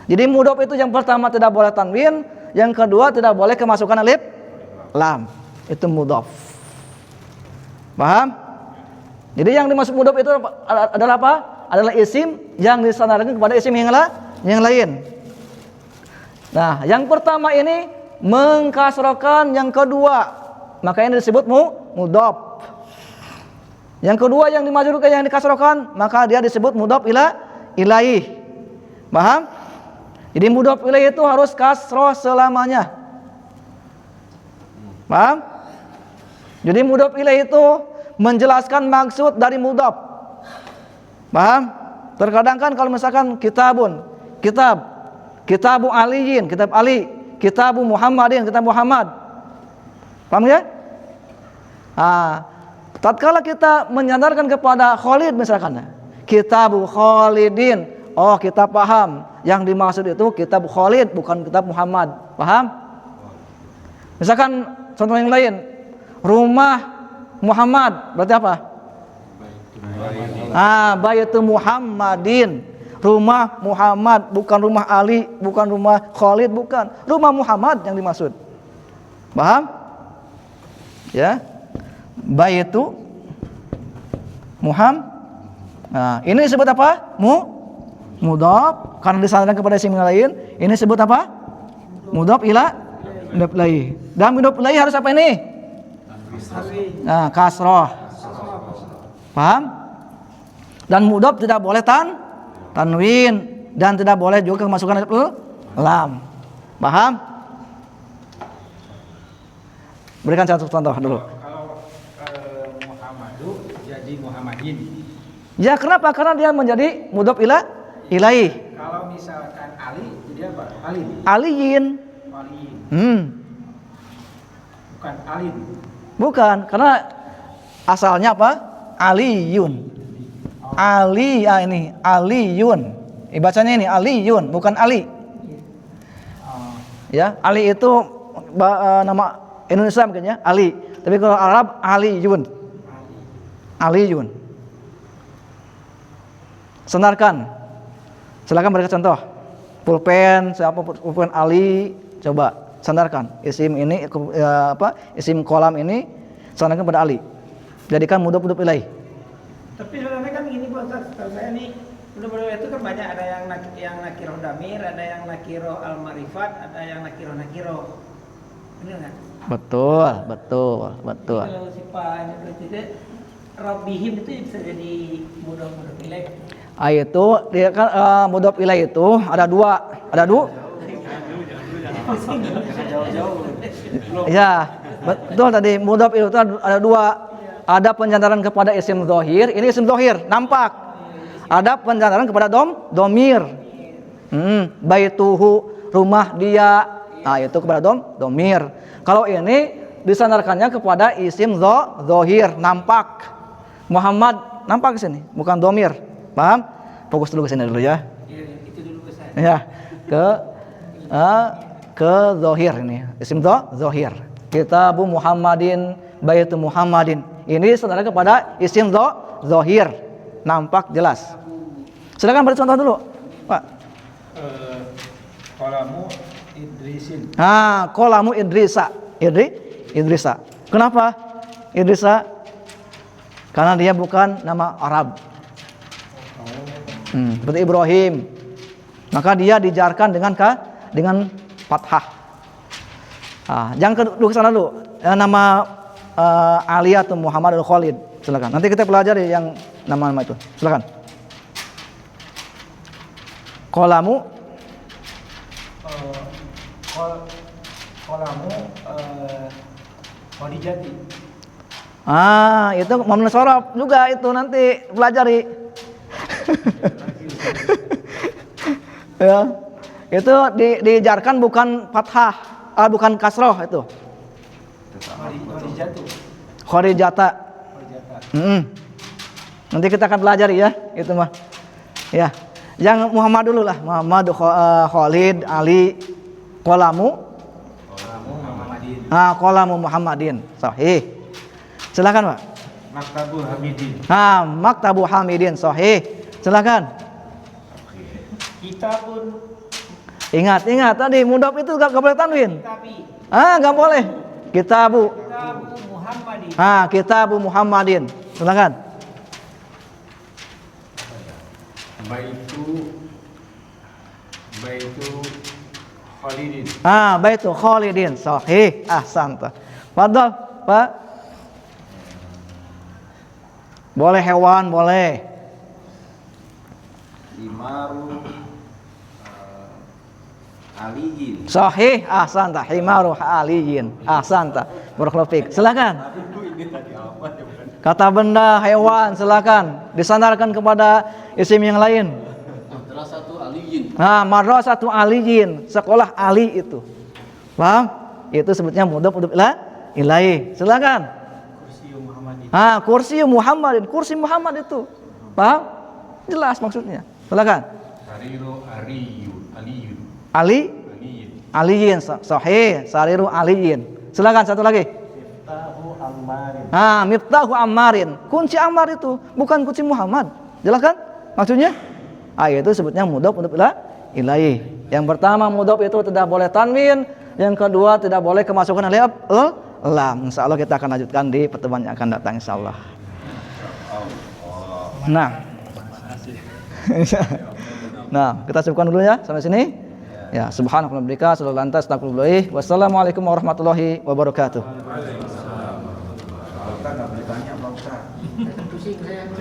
Speaker 1: Jadi mudhof itu yang pertama tidak boleh tanwin, yang kedua tidak boleh kemasukan alif lam. Itu mudhof. Paham? Jadi yang dimaksud mudhof itu adalah apa? Adalah isim yang disandarkan kepada isim yang lain. Nah, yang pertama ini mengkasrohkan yang kedua, maka ini disebut mudhof. Yang kedua yang dimajrurkan, yang dikasrohkan, maka dia disebut mudhof ilaih. Paham? Jadi mudhof ilaih itu harus kasroh selamanya. Paham? Jadi mudhof ilaih itu menjelaskan maksud dari mudhof. Paham? Terkadang kan kalau misalkan kitabun, kitabu aliyin, kitab Ali, kitabu Muhammadin, kitab Muhammad. Paham ya? Tatkala kita menyandarkan kepada Khalid misalkan, kitabu Khalidin, oh kita paham yang dimaksud itu kitab Khalid bukan kitab Muhammad. Paham? Misalkan contoh yang lain, rumah Muhammad berarti apa? Baitu Muhammadin. Rumah Muhammad, bukan rumah Ali, bukan rumah Khalid, bukan. Rumah Muhammad yang dimaksud. Paham? Ya. Baitu Muhammad. Nah, ini disebut apa? Mudhof karena disandarkan kepada isim yang lain. Ini disebut apa? Mudhof ilaih. Dan mudhof ilaih harus apa ini? Nah, kasroh. Paham? Dan mudhof tidak boleh tanwin dan tidak boleh juga kemasukan alif lam. Paham? Berikan satu contoh dulu.
Speaker 4: Kalau Muhammadu jadi Muhammadin.
Speaker 1: Ya, kenapa? Karena dia menjadi mudhof ilaih.
Speaker 4: Kalau misalkan Ali jadi apa? Alin.
Speaker 1: Aliyin.
Speaker 4: Bukan Alin.
Speaker 1: Bukan, karena asalnya apa? Aliyun. Ali, ini Aliyun. Bacanya ini Aliyun, bukan Ali. Ya, Ali itu nama Indonesia mungkin ya, Ali. Tapi kalau Arab Aliyun. Aliyun. Sandarkan. Silakan berikan contoh. Pulpen, siapa pulpen Ali, coba sandarkan. Isim ini isim kolam ini sandarkan pada Ali. Jadikan mudhof ilaih.
Speaker 6: Tapi sebenarnya kan gini Pak Ustaz, kalau saya nih Mudhof itu kan banyak, ada yang nakiroh damir, ada yang nakiroh al-marifat, ada yang nakiroh. Benar nggak?
Speaker 1: Betul.
Speaker 6: Jadi kalau sifat itu Rabbihim itu bisa jadi mudhof ilaih.
Speaker 1: Itu dia kan mudhof ilaih itu ada dua. Ya, betul tadi mudhof itu ada dua. Ada penjandaran kepada isim dhohir, ini isim dhohir, nampak. Ada penjandaran kepada domir. Baituhu, rumah dia. Nah, itu kepada domir. Kalau ini disandarkannya kepada isim dhohir, nampak. Muhammad nampak ke sini, bukan domir. Paham? Fokus dulu ke sini dulu ya.
Speaker 6: Iya, itu dulu ke saya.
Speaker 1: Ya, ke dhohir ini, isim dhohir. Kitabu Muhammadin, baitu Muhammadin. Ini saudara kepada isim dhohir, nampak jelas. Silakan beri contoh dulu, Pak.
Speaker 4: Qalamu Idrisin.
Speaker 1: Qalamu Idrisa. Idrisa. Kenapa Idrisa? Karena dia bukan nama Arab. Seperti Ibrahim. Maka dia dijarkan dengan fathah. Jangan ke sana dulu. Nama Ali atau Muhammad atau Khalid. Silakan. Nanti kita pelajari yang nama-nama itu. Silakan. Qalamu
Speaker 4: Khadijati.
Speaker 1: Itu mamnu sorof juga itu nanti pelajari. Ya. Itu dijarkan bukan fathah, bukan kasroh itu. Khadijata. Nanti kita akan pelajari ya, itu mah. Ya. Yang Muhammad dulu lah, Muhammad, Khalid, Ali, Qalamu
Speaker 4: Muhammadin.
Speaker 1: Qalamu Muhammadin. Sahih. Silakan, Pak.
Speaker 4: Maktabu Hamidin.
Speaker 1: Maktabu Hamidin. Sahih. Silakan.
Speaker 6: Kitabun.
Speaker 1: Ingat tadi mudhof itu enggak boleh tanwin.
Speaker 6: Kitabi.
Speaker 1: Enggak boleh. Kitabu.
Speaker 6: Kitabu Muhammadin.
Speaker 1: Kitabu Muhammadin. Silakan.
Speaker 2: Baitu Khalidin.
Speaker 1: Baitu Khalidin. Sahih. Ahsanta. Fadhal, Pak. Boleh hewan, boleh.
Speaker 7: Himaru aliyin.
Speaker 1: Sahih. Ahsanta. Himaru aliyin. Ahsanta. Barakallahu fiik. Silakan. Kata benda, hewan, silakan. Disandarkan kepada isim yang lain.
Speaker 8: Madrasatu aliyin.
Speaker 1: Madrasatu aliyin, sekolah Ali itu. Paham? Itu sebutnya mudhof ilaih. Silakan. Kursi Muhammadin. Kursi Muhammad itu. Paham? Jelas maksudnya. Silakan.
Speaker 2: Sariru Aliyun.
Speaker 1: Aliyin. Sahih. Sariru aliyin. Silakan satu lagi. Miftahu Ammarin. Kunci Ammar itu bukan kunci Muhammad. Jelas kan maksudnya? Itu sebutnya mudhof ilaih. Yang pertama mudhof itu tidak boleh tanwin, yang kedua tidak boleh kemasukan alif lam. Insyaallah kita akan lanjutkan di pertemuan yang akan datang insyaallah. Nah, kita cukupkan dulu ya sampai sini. Ya, subhanallah bihamdika, wassalamualaikum warahmatullahi wabarakatuh.
Speaker 5: Kita nggak bertanya Pak Ustaz.
Speaker 8: Pusing saya.